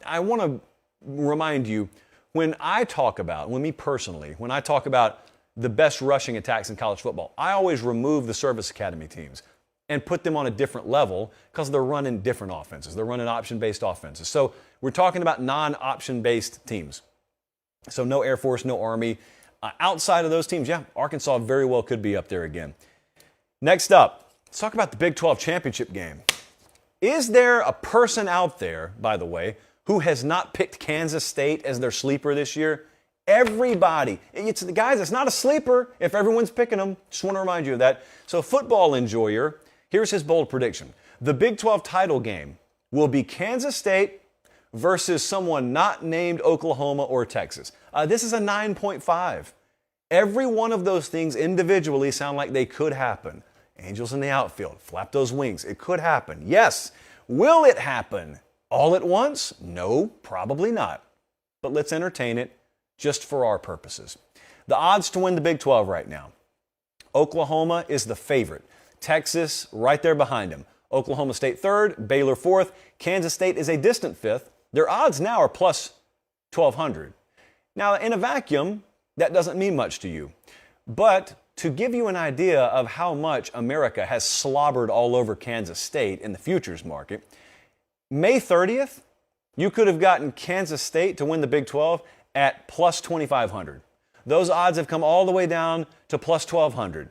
Speaker 1: I want to remind you, when I talk about the best rushing attacks in college football, I always remove the service academy teams and put them on a different level because they're running different offenses. They're running option-based offenses. So we're talking about non-option-based teams. So no Air Force, no Army. Outside of those teams, yeah, Arkansas very well could be up there again. Next up, let's talk about the Big 12 championship game. Is there a person out there, by the way, who has not picked Kansas State as their sleeper this year? Everybody. It's not a sleeper if everyone's picking them. Just want to remind you of that. So football enjoyer, here's his bold prediction. The Big 12 title game will be Kansas State versus someone not named Oklahoma or Texas. This is a 9.5. Every one of those things individually sound like they could happen. Angels in the outfield, flap those wings. It could happen. Yes. Will it happen all at once? No, probably not. But let's entertain it just for our purposes. The odds to win the Big 12 right now. Oklahoma is the favorite. Texas right there behind him. Oklahoma State third, Baylor fourth. Kansas State is a distant fifth. Their odds now are plus 1,200. Now, in a vacuum, that doesn't mean much to you. But to give you an idea of how much America has slobbered all over Kansas State in the futures market, May 30th, you could have gotten Kansas State to win the Big 12 at plus 2,500. Those odds have come all the way down to plus 1,200,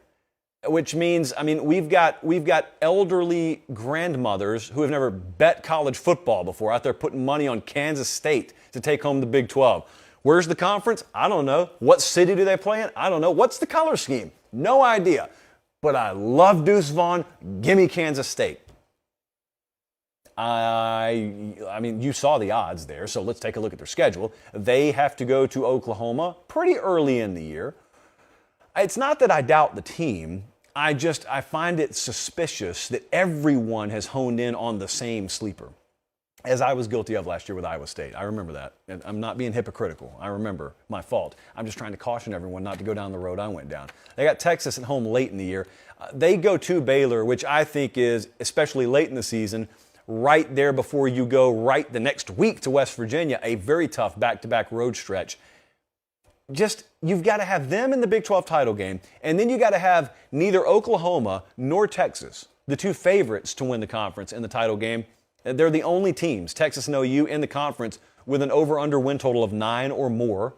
Speaker 1: which means, we've got elderly grandmothers who have never bet college football before out there putting money on Kansas State to take home the Big 12. Where's the conference? I don't know. What city do they play in? I don't know. What's the color scheme? No idea. But I love Deuce Vaughn. Give me Kansas State. You saw the odds there, so let's take a look at their schedule. They have to go to Oklahoma pretty early in the year. It's not that I doubt the team. I find it suspicious that everyone has honed in on the same sleeper, as I was guilty of last year with Iowa State. I remember that. And I'm not being hypocritical. I remember my fault. I'm just trying to caution everyone not to go down the road I went down. They got Texas at home late in the year. They go to Baylor, which I think is, especially late in the season, right there before you go right the next week to West Virginia, a very tough back-to-back road stretch. You've got to have them in the Big 12 title game, and then you got to have neither Oklahoma nor Texas, the two favorites to win the conference in the title game. They're the only teams, Texas and OU, in the conference with an over-under win total of 9 or more.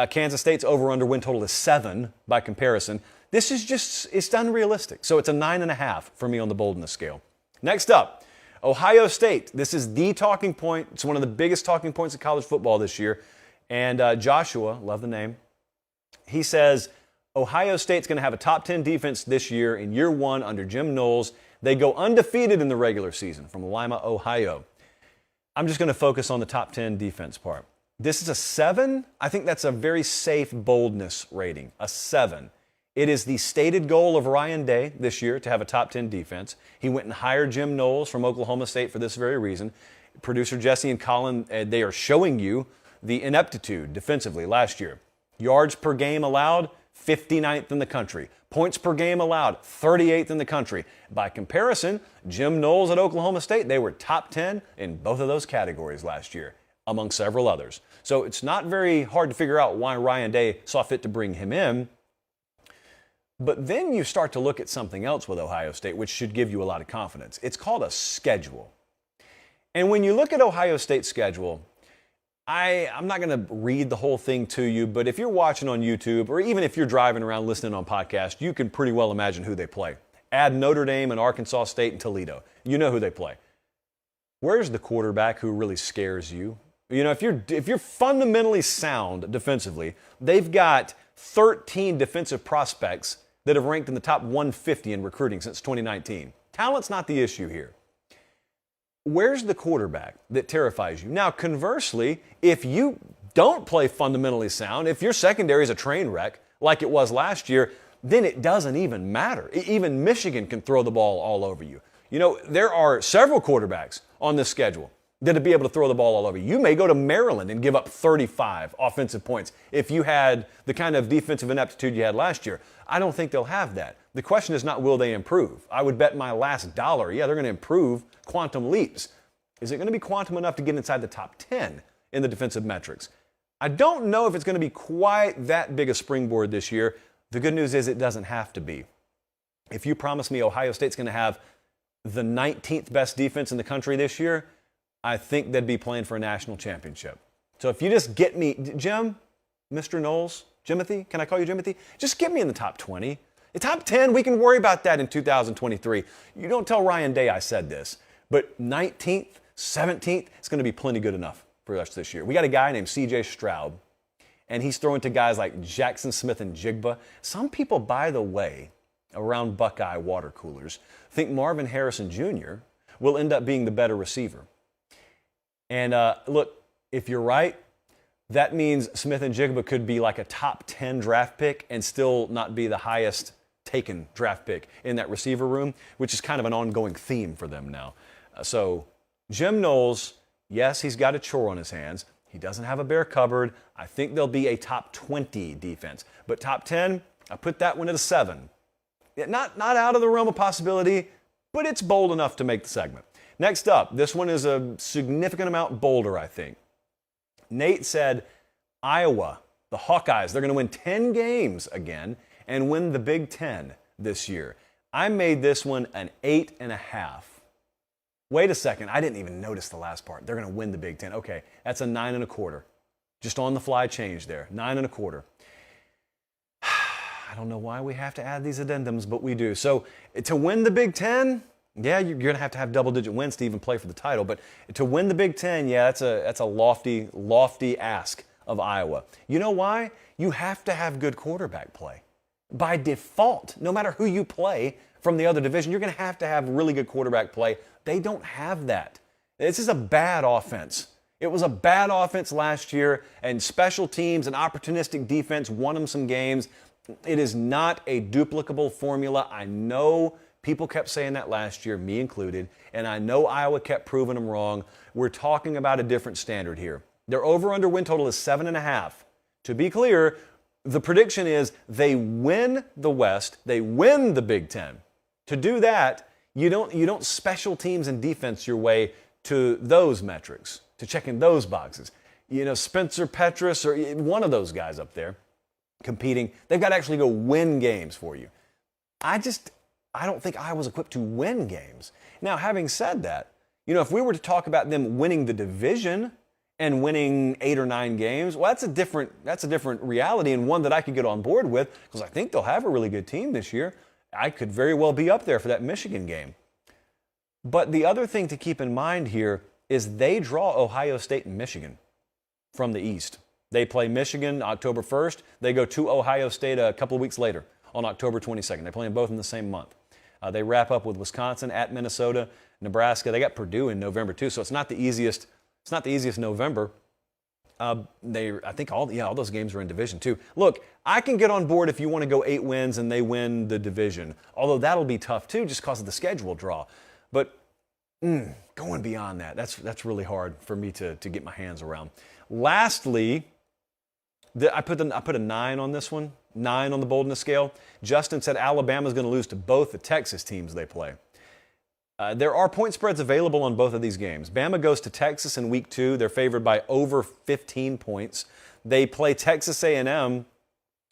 Speaker 1: Kansas State's over-under win total is 7 by comparison. This is it's unrealistic. So it's a 9.5 for me on the boldness scale. Next up, Ohio State. This is the talking point. It's one of the biggest talking points of college football this year. And Joshua, love the name, he says Ohio State's going to have a top 10 defense this year in year 1 under Jim Knowles. They go undefeated in the regular season from Lima, Ohio. I'm just going to focus on the top 10 defense part. This is a 7. I think that's a very safe boldness rating, a 7. It is the stated goal of Ryan Day this year to have a top 10 defense. He went and hired Jim Knowles from Oklahoma State for this very reason. Producer Jesse and Colin, they are showing you the ineptitude defensively last year. Yards per game allowed, 59th in the country. Points per game allowed, 38th in the country. By comparison, Jim Knowles at Oklahoma State, they were top 10 in both of those categories last year, among several others. So it's not very hard to figure out why Ryan Day saw fit to bring him in. But then you start to look at something else with Ohio State, which should give you a lot of confidence. It's called a schedule. And when you look at Ohio State's schedule, I'm not going to read the whole thing to you, but if you're watching on YouTube or even if you're driving around listening on podcast, you can pretty well imagine who they play. Add Notre Dame and Arkansas State and Toledo. You know who they play. Where's the quarterback who really scares you? You know, if you're fundamentally sound defensively, they've got 13 defensive prospects that have ranked in the top 150 in recruiting since 2019. Talent's not the issue here. Where's the quarterback that terrifies you? Now, conversely, if you don't play fundamentally sound, if your secondary is a train wreck like it was last year, then it doesn't even matter. Even Michigan can throw the ball all over you. You know, there are several quarterbacks on this schedule that'd be able to throw the ball all over you. You may go to Maryland and give up 35 offensive points if you had the kind of defensive ineptitude you had last year. I don't think they'll have that. The question is not will they improve. I would bet my last dollar, yeah, they're going to improve quantum leaps. Is it going to be quantum enough to get inside the top 10 in the defensive metrics? I don't know if it's going to be quite that big a springboard this year. The good news is it doesn't have to be. If you promise me Ohio State's going to have the 19th best defense in the country this year, I think they'd be playing for a national championship. So if you just get me, Jim, Mr. Knowles, Jimothy, can I call you Jimothy? Just get me in the top 20. The top 10, we can worry about that in 2023. You don't tell Ryan Day I said this, but 19th, 17th, it's going to be plenty good enough for us this year. We got a guy named C.J. Stroud, and he's throwing to guys like Jackson Smith and Jigba. Some people, by the way, around Buckeye water coolers, think Marvin Harrison Jr. will end up being the better receiver. And look, if you're right, that means Smith and Jigba could be like a top 10 draft pick and still not be the highest taken draft pick in that receiver room, which is kind of an ongoing theme for them now. So Jim Knowles, yes, he's got a chore on his hands. He doesn't have a bare cupboard. I think they'll be a top 20 defense. But top 10, I put that one at a 7. Not out of the realm of possibility, but it's bold enough to make the segment. Next up, this one is a significant amount bolder, I think. Nate said Iowa, the Hawkeyes, they're going to win 10 games again and win the Big Ten this year. I made this one an 8.5. Wait a second, I didn't even notice the last part. They're going to win the Big Ten. Okay, that's a 9.25. Just on the fly change there, 9.25. I don't know why we have to add these addendums, but we do. So to win the Big Ten, yeah, you're going to have double-digit wins to even play for the title. But to win the Big Ten, yeah, that's a lofty ask of Iowa. You know why? You have to have good quarterback play. By default, no matter who you play from the other division, you're going to have really good quarterback play. They don't have that. This is a bad offense. It was a bad offense last year, and special teams and opportunistic defense won them some games. It is not a duplicable formula. I know people kept saying that last year, me included, and I know Iowa kept proving them wrong. We're talking about a different standard here. Their over-under win total is 7.5. To be clear, the prediction is they win the West, they win the Big Ten. To do that, you don't special teams and defense your way to those metrics, to checking those boxes. You know, Spencer Petras or one of those guys up there competing, they've got to actually go win games for you. I don't think Iowa's equipped to win games. Now, having said that, you know, if we were to talk about them winning the division and winning 8 or 9 games, well, that's a different reality and one that I could get on board with because I think they'll have a really good team this year. I could very well be up there for that Michigan game. But the other thing to keep in mind here is they draw Ohio State and Michigan from the East. They play Michigan October 1st. They go to Ohio State a couple of weeks later on October 22nd. They play them both in the same month. They wrap up with Wisconsin at Minnesota, Nebraska. They got Purdue in November too, so it's not the easiest. It's not the easiest November. I think all those games are in Division 2. Look, I can get on board if you want to go 8 wins and they win the division. Although that'll be tough too, just because of the schedule draw. But going beyond that, that's really hard for me to get my hands around. Lastly, I put a 9 on this one, 9 on the boldness scale. Justin said Alabama's going to lose to both the Texas teams they play. There are point spreads available on both of these games. Bama goes to Texas in week 2. They're favored by over 15 points. They play Texas A&M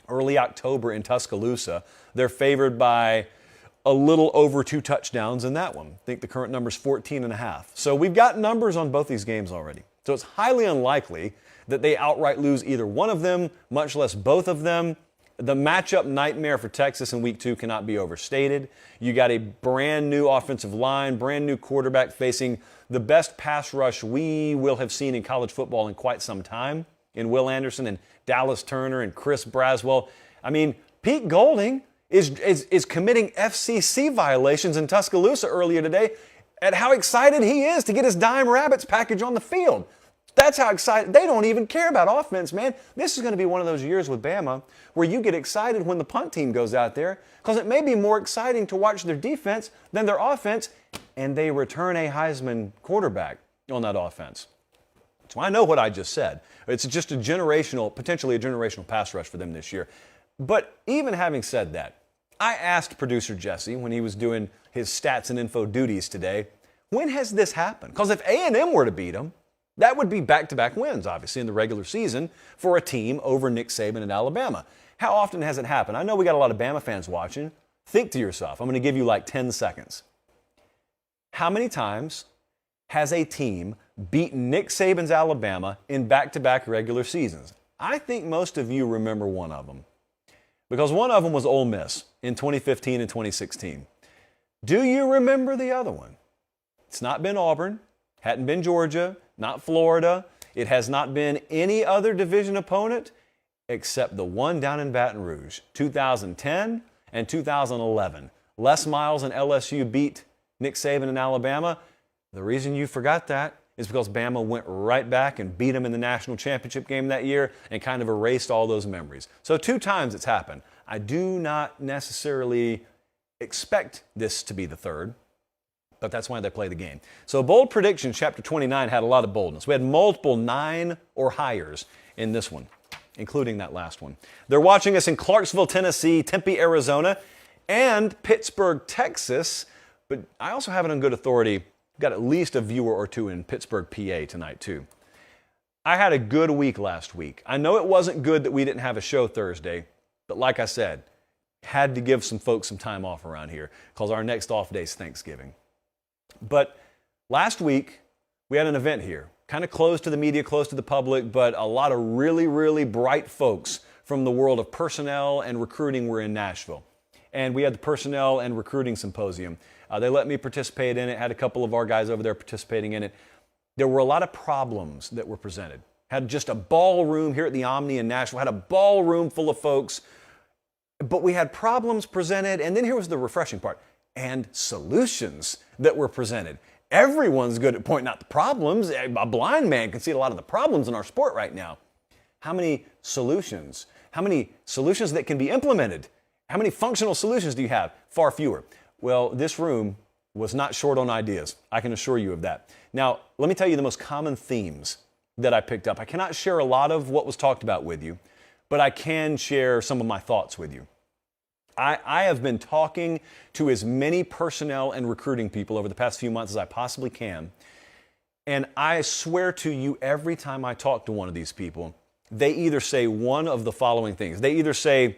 Speaker 1: early October in Tuscaloosa. They're favored by a little over 2 touchdowns in that one. I think the current number is 14.5. So we've got numbers on both these games already. So it's highly unlikely that they outright lose either one of them, much less both of them. The matchup nightmare for Texas in week 2 cannot be overstated. You got a brand new offensive line, brand new quarterback facing the best pass rush we will have seen in college football in quite some time, in Will Anderson and Dallas Turner and Chris Braswell. I mean, Pete Golding is committing FCC violations in Tuscaloosa earlier today at how excited he is to get his Dime Rabbits package on the field. That's how excited. They don't even care about offense, man. This is going to be one of those years with Bama where you get excited when the punt team goes out there because it may be more exciting to watch their defense than their offense, and they return a Heisman quarterback on that offense. So I know what I just said. It's just potentially a generational pass rush for them this year. But even having said that, I asked producer Jesse when he was doing his stats and info duties today, when has this happened? Because if A&M were to beat them, that would be back-to-back wins, obviously, in the regular season for a team over Nick Saban and Alabama. How often has it happened? I know we got a lot of Bama fans watching. Think to yourself. I'm going to give you like 10 seconds. How many times has a team beaten Nick Saban's Alabama in back-to-back regular seasons? I think most of you remember one of them, because one of them was Ole Miss in 2015 and 2016. Do you remember the other one? It's not been Auburn, hadn't been Georgia, not Florida. It has not been any other division opponent except the one down in Baton Rouge, 2010 and 2011. Les Miles and LSU beat Nick Saban in Alabama. The reason you forgot that is because Bama went right back and beat them in the national championship game that year and kind of erased all those memories. So 2 times it's happened. I do not necessarily expect this to be the third, but that's why they play the game. So Bold Predictions, chapter 29, had a lot of boldness. We had multiple 9 or higher in this one, including that last one. They're watching us in Clarksville, Tennessee, Tempe, Arizona, and Pittsburgh, Texas. But I also have it on good authority. We've got at least a viewer or 2 in Pittsburgh, PA tonight, too. I had a good week last week. I know it wasn't good that we didn't have a show Thursday, but like I said, had to give some folks some time off around here because our next off day is Thanksgiving. But last week, we had an event here, kind of closed to the media, close to the public, but a lot of really, really bright folks from the world of personnel and recruiting were in Nashville. And we had the Personnel and Recruiting Symposium. They let me participate in it, had a couple of our guys over there participating in it. There were a lot of problems that were presented. Had just a ballroom here at the Omni in Nashville, had a ballroom full of folks, but we had problems presented, and then here was the refreshing part, and solutions that were presented. Everyone's good at pointing out the problems. A blind man can see a lot of the problems in our sport right now. How many solutions? How many solutions that can be implemented? How many functional solutions do you have? Far fewer. Well, this room was not short on ideas. I can assure you of that. Now, let me tell you the most common themes that I picked up. I cannot share a lot of what was talked about with you, but I can share some of my thoughts with you. I have been talking to as many personnel and recruiting people over the past few months as I possibly can. And I swear to you, every time I talk to one of these people, they either say one of the following things. They either say,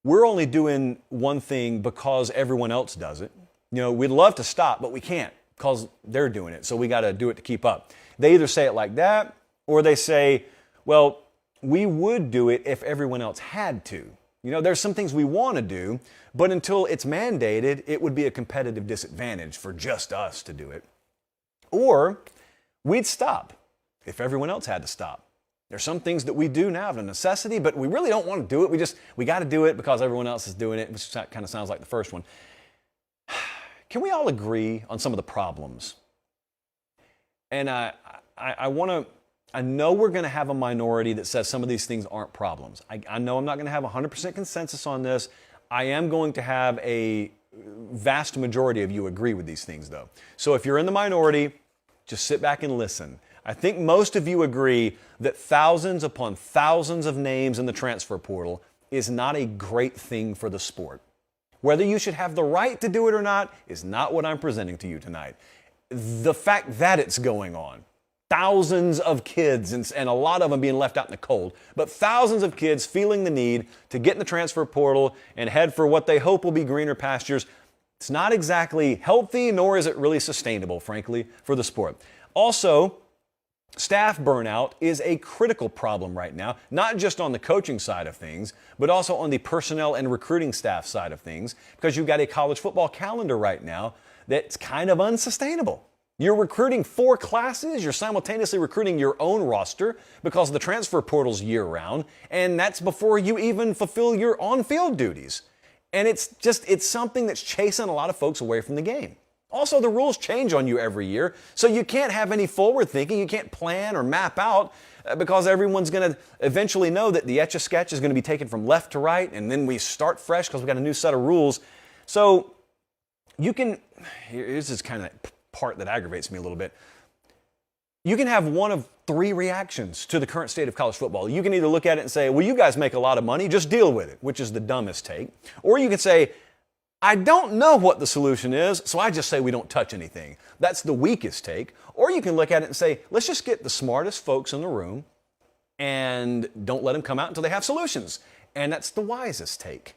Speaker 1: we're only doing one thing because everyone else does it. You know, we'd love to stop, but we can't because they're doing it. So we got to do it to keep up. They either say it like that, or they say, well, we would do it if everyone else had to. You know, there's some things we want to do, but until it's mandated, it would be a competitive disadvantage for just us to do it. Or we'd stop if everyone else had to stop. There's some things that we do now of a necessity, but we really don't want to do it. We got to do it because everyone else is doing it, which kind of sounds like the first one. Can we all agree on some of the problems? And I know we're going to have a minority that says some of these things aren't problems. I know I'm not going to have 100% consensus on this. I am going to have a vast majority of you agree with these things, though. So if you're in the minority, just sit back and listen. I think most of you agree that thousands upon thousands of names in the transfer portal is not a great thing for the sport. Whether you should have the right to do it or not is not what I'm presenting to you tonight. The fact that it's going on, thousands of kids, and a lot of them being left out in the cold, but thousands of kids feeling the need to get in the transfer portal and head for what they hope will be greener pastures. It's not exactly healthy, nor is it really sustainable, frankly, for the sport. Also, Staff burnout is a critical problem right now, not just on the coaching side of things, but also on the personnel and recruiting staff side of things, because you've got a college football calendar right now that's kind of unsustainable. You're recruiting 4 classes, you're simultaneously recruiting your own roster because the transfer portal's year-round, and that's before you even fulfill your on-field duties. And it's something that's chasing a lot of folks away from the game. Also, the rules change on you every year, so you can't have any forward thinking. You can't plan or map out because everyone's going to eventually know that the Etch-a-Sketch is going to be taken from left to right, and then we start fresh because we've got a new set of rules. So here's this kind of part that aggravates me a little bit. You can have one of 3 reactions to the current state of college football. You can either look at it and say, well, you guys make a lot of money, just deal with it, which is the dumbest take. Or you can say, I don't know what the solution is, so I just say we don't touch anything. That's the weakest take. Or you can look at it and say, let's just get the smartest folks in the room and don't let them come out until they have solutions. And that's the wisest take.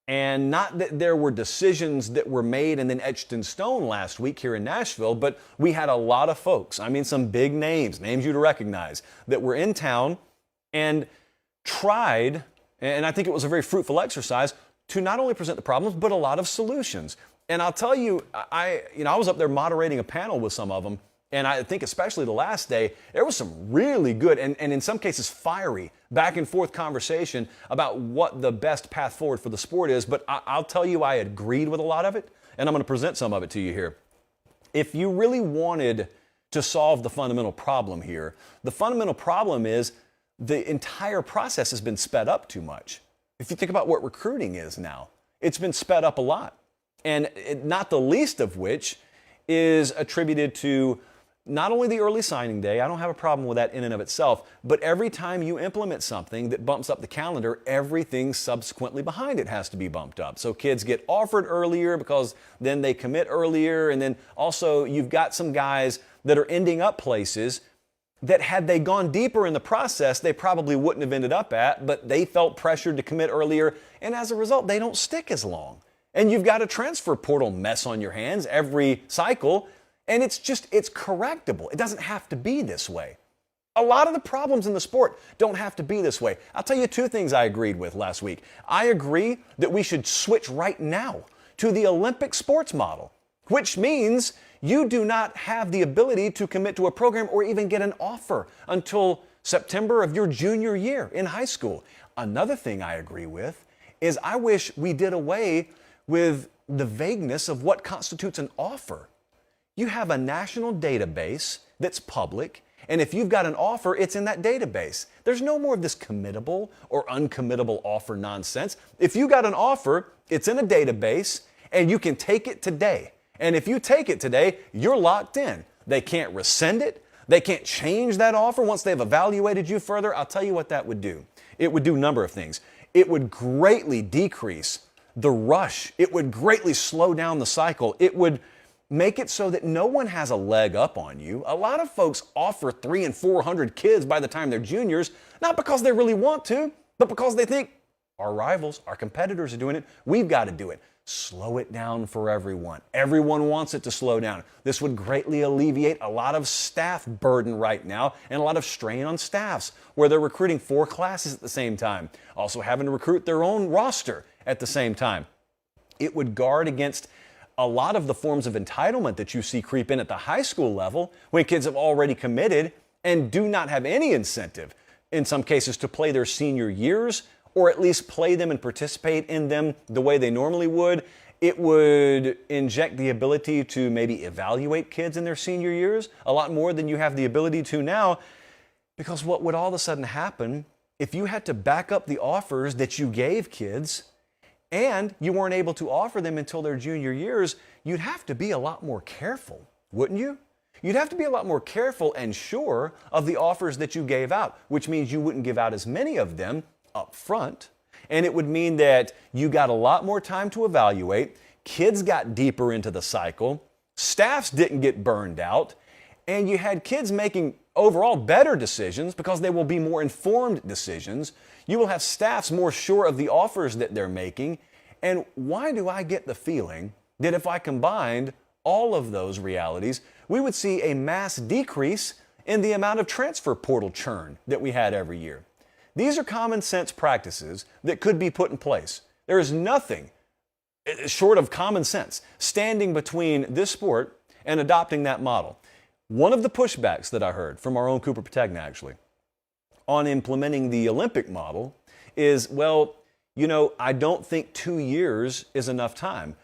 Speaker 1: And not that there were decisions that were made and then etched in stone last week here in Nashville, but we had a lot of folks, I mean some big names you'd recognize, that were in town and tried, and I think it was a very fruitful exercise, to not only present the problems, but a lot of solutions. And I'll tell you, I was up there moderating a panel with some of them, and I think especially the last day, there was some really good and in some cases fiery back and forth conversation about what the best path forward for the sport is. But I'll tell you, I agreed with a lot of it, and I'm going to present some of it to you here. If you really wanted to solve the fundamental problem here, the fundamental problem is the entire process has been sped up too much. If you think about what recruiting is now, it's been sped up a lot. And not the least of which is attributed to not only the early signing day, I don't have a problem with that in and of itself, but every time you implement something that bumps up the calendar, everything subsequently behind it has to be bumped up. So kids get offered earlier because then they commit earlier, and then also you've got some guys that are ending up places that had they gone deeper in the process, they probably wouldn't have ended up at, but they felt pressured to commit earlier, and as a result, they don't stick as long. And you've got a transfer portal mess on your hands every cycle, and it's correctable. It doesn't have to be this way. A lot of the problems in the sport don't have to be this way. I'll tell you 2 things I agreed with last week. I agree that we should switch right now to the Olympic sports model, which means you do not have the ability to commit to a program or even get an offer until September of your junior year in high school. Another thing I agree with is I wish we did away with the vagueness of what constitutes an offer. You have a national database that's public, and if you've got an offer, it's in that database. There's no more of this committable or uncommittable offer nonsense. If you got an offer, it's in a database, and you can take it today. And if you take it today, you're locked in. They can't rescind it. They can't change that offer once they've evaluated you further. I'll tell you what that would do. It would do a number of things. It would greatly decrease the rush. It would greatly slow down the cycle. It would make it so that no one has a leg up on you. A lot of folks offer 300 and 400 kids by the time they're juniors, not because they really want to, but because they think our rivals, our competitors are doing it. We've got to do it. Slow it down for everyone. Everyone wants it to slow down. This would greatly alleviate a lot of staff burden right now and a lot of strain on staffs where they're recruiting 4 classes at the same time, also having to recruit their own roster at the same time. It would guard against a lot of the forms of entitlement that you see creep in at the high school level when kids have already committed and do not have any incentive, in some cases, to play their senior years or at least play them and participate in them the way they normally would. It would inject the ability to maybe evaluate kids in their senior years a lot more than you have the ability to now, because what would all of a sudden happen if you had to back up the offers that you gave kids and you weren't able to offer them until their junior years? You'd have to be a lot more careful, wouldn't you? You'd have to be a lot more careful and sure of the offers that you gave out, which means you wouldn't give out as many of them up front. And it would mean that you got a lot more time to evaluate, kids got deeper into the cycle, staffs didn't get burned out, and you had kids making overall better decisions because they will be more informed decisions. You will have staffs more sure of the offers that they're making. And why do I get the feeling that if I combined all of those realities, we would see a mass decrease in the amount of transfer portal churn that we had every year. These are common sense practices that could be put in place. There is nothing short of common sense standing between this sport and adopting that model. One of the pushbacks that I heard from our own Cooper Pategna actually on implementing the Olympic model is, well, I don't think 2 years is enough time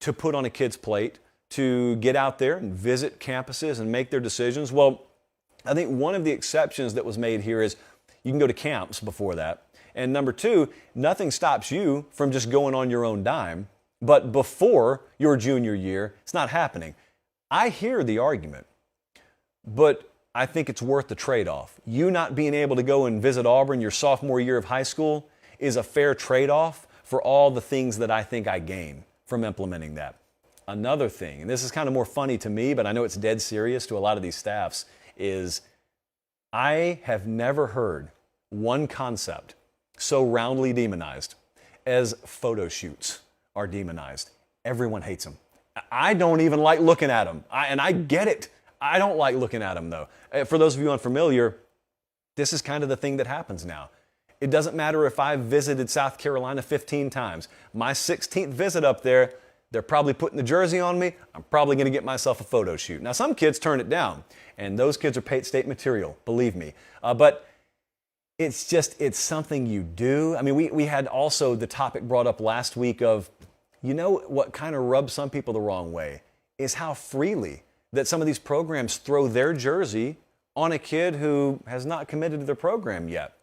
Speaker 1: to put on a kid's plate to get out there and visit campuses and make their decisions. Well, I think one of the exceptions that was made here is you can go to camps before that. And number two, nothing stops you from just going on your own dime. But before your junior year, it's not happening. I hear the argument, but I think it's worth the trade-off. You not being able to go and visit Auburn your sophomore year of high school is a fair trade-off for all the things that I think I gain from implementing that. Another thing, and this is kind of more funny to me, but I know it's dead serious to a lot of these staffs, is I have never heard one concept so roundly demonized as photo shoots are demonized. Everyone hates them. I don't even like looking at them. And I get it. I don't like looking at them though. For those of you unfamiliar, this is kind of the thing that happens now. It doesn't matter if I've visited South Carolina 15 times. My 16th visit up there, they're probably putting the jersey on me. I'm probably going to get myself a photo shoot. Now, some kids turn it down, and those kids are Pate State material, believe me. But it's something you do. I mean, we had also the topic brought up last week of, what kind of rubs some people the wrong way is how freely that some of these programs throw their jersey on a kid who has not committed to their program yet.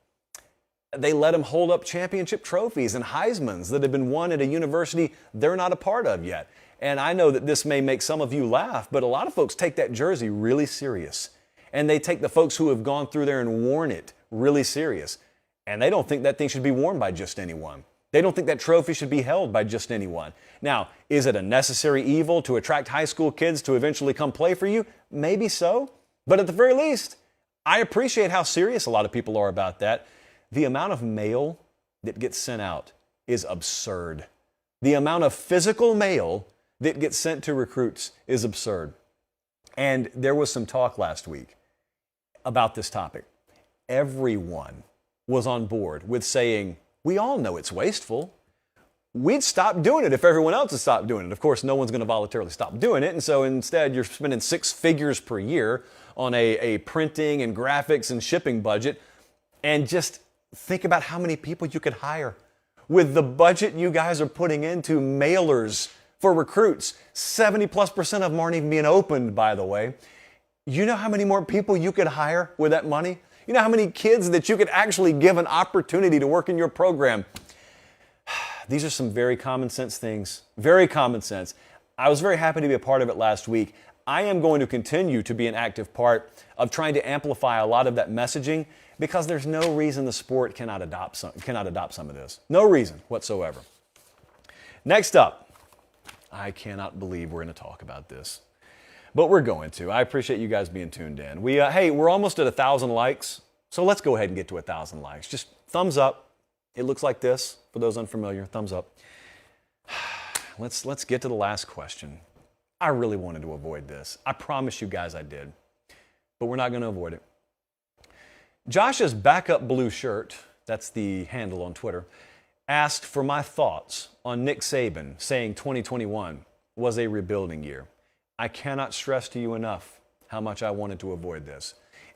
Speaker 1: They let them hold up championship trophies and Heismans that have been won at a university they're not a part of yet. And I know that this may make some of you laugh, but a lot of folks take that jersey really serious. And they take the folks who have gone through there and worn it really serious. And they don't think that thing should be worn by just anyone. They don't think that trophy should be held by just anyone. Now, is it a necessary evil to attract high school kids to eventually come play for you? Maybe so. But at the very least, I appreciate how serious a lot of people are about that. The amount of mail that gets sent out is absurd. The amount of physical mail that gets sent to recruits is absurd. And there was some talk last week about this topic. Everyone was on board with saying, we all know it's wasteful. We'd stop doing it if everyone else had stopped doing it. Of course, no one's going to voluntarily stop doing it. And so instead, you're spending 6 figures per year on a printing and graphics and shipping budget. And just think about how many people you could hire. With the budget you guys are putting into mailers for recruits, 70+% of them aren't even being opened, by the way. You know how many more people you could hire with that money? You know how many kids that you could actually give an opportunity to work in your program? These are some very common sense things. Very common sense. I was very happy to be a part of it last week. I am going to continue to be an active part of trying to amplify a lot of that messaging because there's no reason the sport cannot adopt some of this. No reason whatsoever. Next up, I cannot believe we're going to talk about this. But we're going to. I appreciate you guys being tuned in. Hey, we're almost at 1,000 likes, so let's go ahead and get to 1,000 likes. Just thumbs up. It looks like this, for those unfamiliar. Thumbs up. Let's get to the last question. I really wanted to avoid this. I promise you guys I did. But we're not going to avoid it. Josh's backup blue shirt, that's the handle on Twitter, asked for my thoughts on Nick Saban saying 2021 was a rebuilding year. I cannot stress to you enough how much I wanted to avoid this.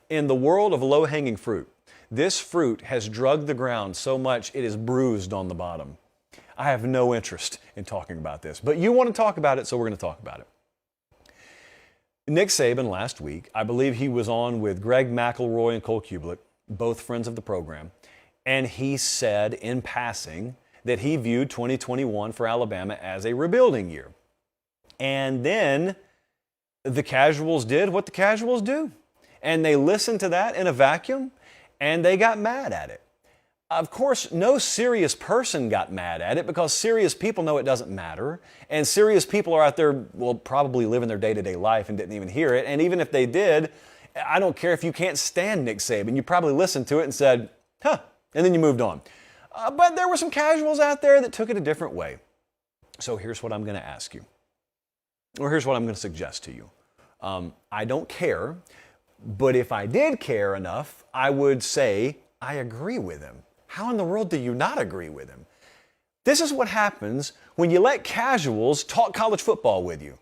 Speaker 1: In the world of low-hanging fruit, this fruit has drugged the ground so much it is bruised on the bottom. I have no interest in talking about this, but you want to talk about it, so we're going to talk about it. Nick Saban last week, I believe he was on with Greg McElroy and Cole Kublik, both friends of the program, and he said in passing that he viewed 2021 for Alabama as a rebuilding year. And then the casuals did what the casuals do. And they listened to that in a vacuum, and they got mad at it. Of course, no serious person got mad at it because serious people know it doesn't matter. And serious people are out there, well, probably living their day-to-day life and didn't even hear it. And even if they did, I don't care if you can't stand Nick Saban. You probably listened to it and said, huh, and then you moved on. But there were some casuals out there that took it a different way. So here's what I'm going to ask you. Or here's what I'm going to suggest to you. I don't care But if I did care enough, I would say I agree with him. How in the world do you not agree with him? This is what happens when you let casuals talk college football with you.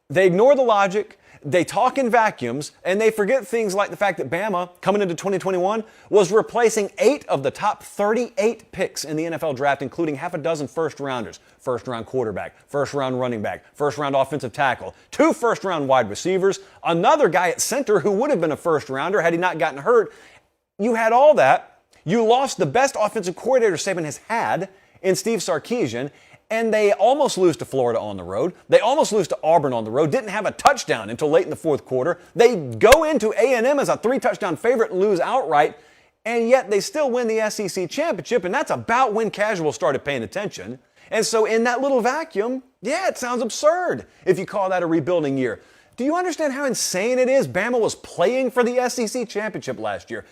Speaker 1: They ignore the logic, they talk in vacuums, and they forget things like the fact that Bama, coming into 2021, was replacing 8 of the top 38 picks in the NFL draft, including half a dozen first-rounders. First-round quarterback, first-round running back, first-round offensive tackle, 2 first-round wide receivers, another guy at center who would have been a first-rounder had he not gotten hurt. You had all that. You lost the best offensive coordinator Saban has had in Steve Sarkisian, and they almost lose to Florida on the road. They almost lose to Auburn on the road. Didn't have a touchdown until late in the fourth quarter. They go into A&M as a 3-touchdown favorite and lose outright, and yet they still win the SEC championship, and that's about when casuals started paying attention. And so in that little vacuum, yeah, it sounds absurd if you call that a rebuilding year. Do you understand how insane it is? Bama was playing for the SEC championship last year.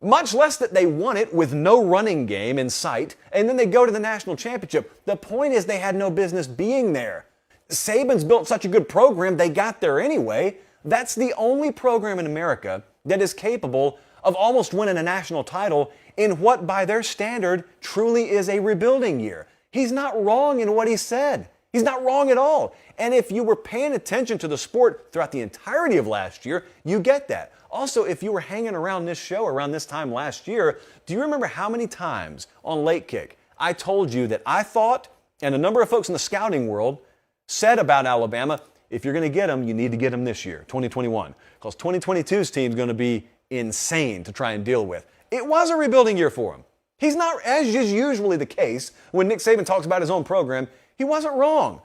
Speaker 1: Much less that they won it with no running game in sight, and then they go to the national championship. The point is they had no business being there. Saban's built such a good program, they got there anyway. That's the only program in America that is capable of almost winning a national title in what, by their standard, truly is a rebuilding year. He's not wrong in what he said. He's not wrong at all. And if you were paying attention to the sport throughout the entirety of last year, you get that. Also, if you were hanging around this show around this time last year, do you remember how many times on Late Kick I told you that I thought, and a number of folks in the scouting world said about Alabama, if you're going to get them, you need to get them this year, 2021, because 2022's team is going to be insane to try and deal with. It was a rebuilding year for him. He's not, as is usually the case when Nick Saban talks about his own program, he wasn't wrong.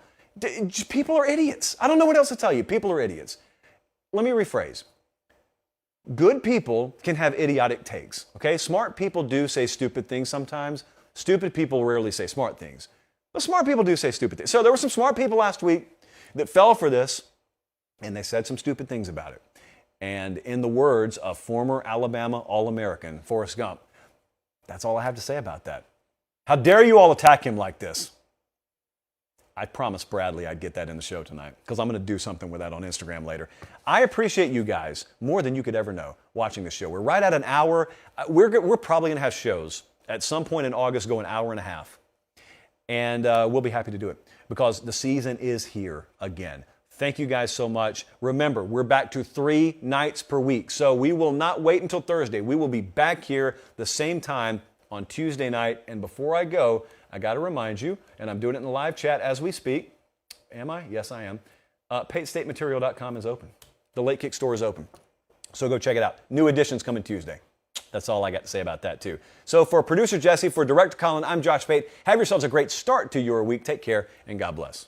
Speaker 1: People are idiots. I don't know what else to tell you. People are idiots. Let me rephrase. Good people can have idiotic takes, okay? Smart people do say stupid things sometimes. Stupid people rarely say smart things. But smart people do say stupid things. So there were some smart people last week that fell for this, and they said some stupid things about it. And in the words of former Alabama All-American Forrest Gump, that's all I have to say about that. How dare you all attack him like this? I promised Bradley I'd get that in the show tonight because I'm going to do something with that on Instagram later. I appreciate you guys more than you could ever know watching the show. We're right at an hour. We're probably going to have shows at some point in August go an hour and a half. And we'll be happy to do it because the season is here again. Thank you guys so much. Remember, we're back to 3 nights per week. So we will not wait until Thursday. We will be back here the same time on Tuesday night. And before I go, I got to remind you, and I'm doing it in the live chat as we speak. Am I? Yes, I am. PateStateMaterial.com is open. The Late Kick store is open. So go check it out. New editions coming Tuesday. That's all I got to say about that, too. So for producer Jesse, for director Colin, I'm Josh Pate. Have yourselves a great start to your week. Take care, and God bless.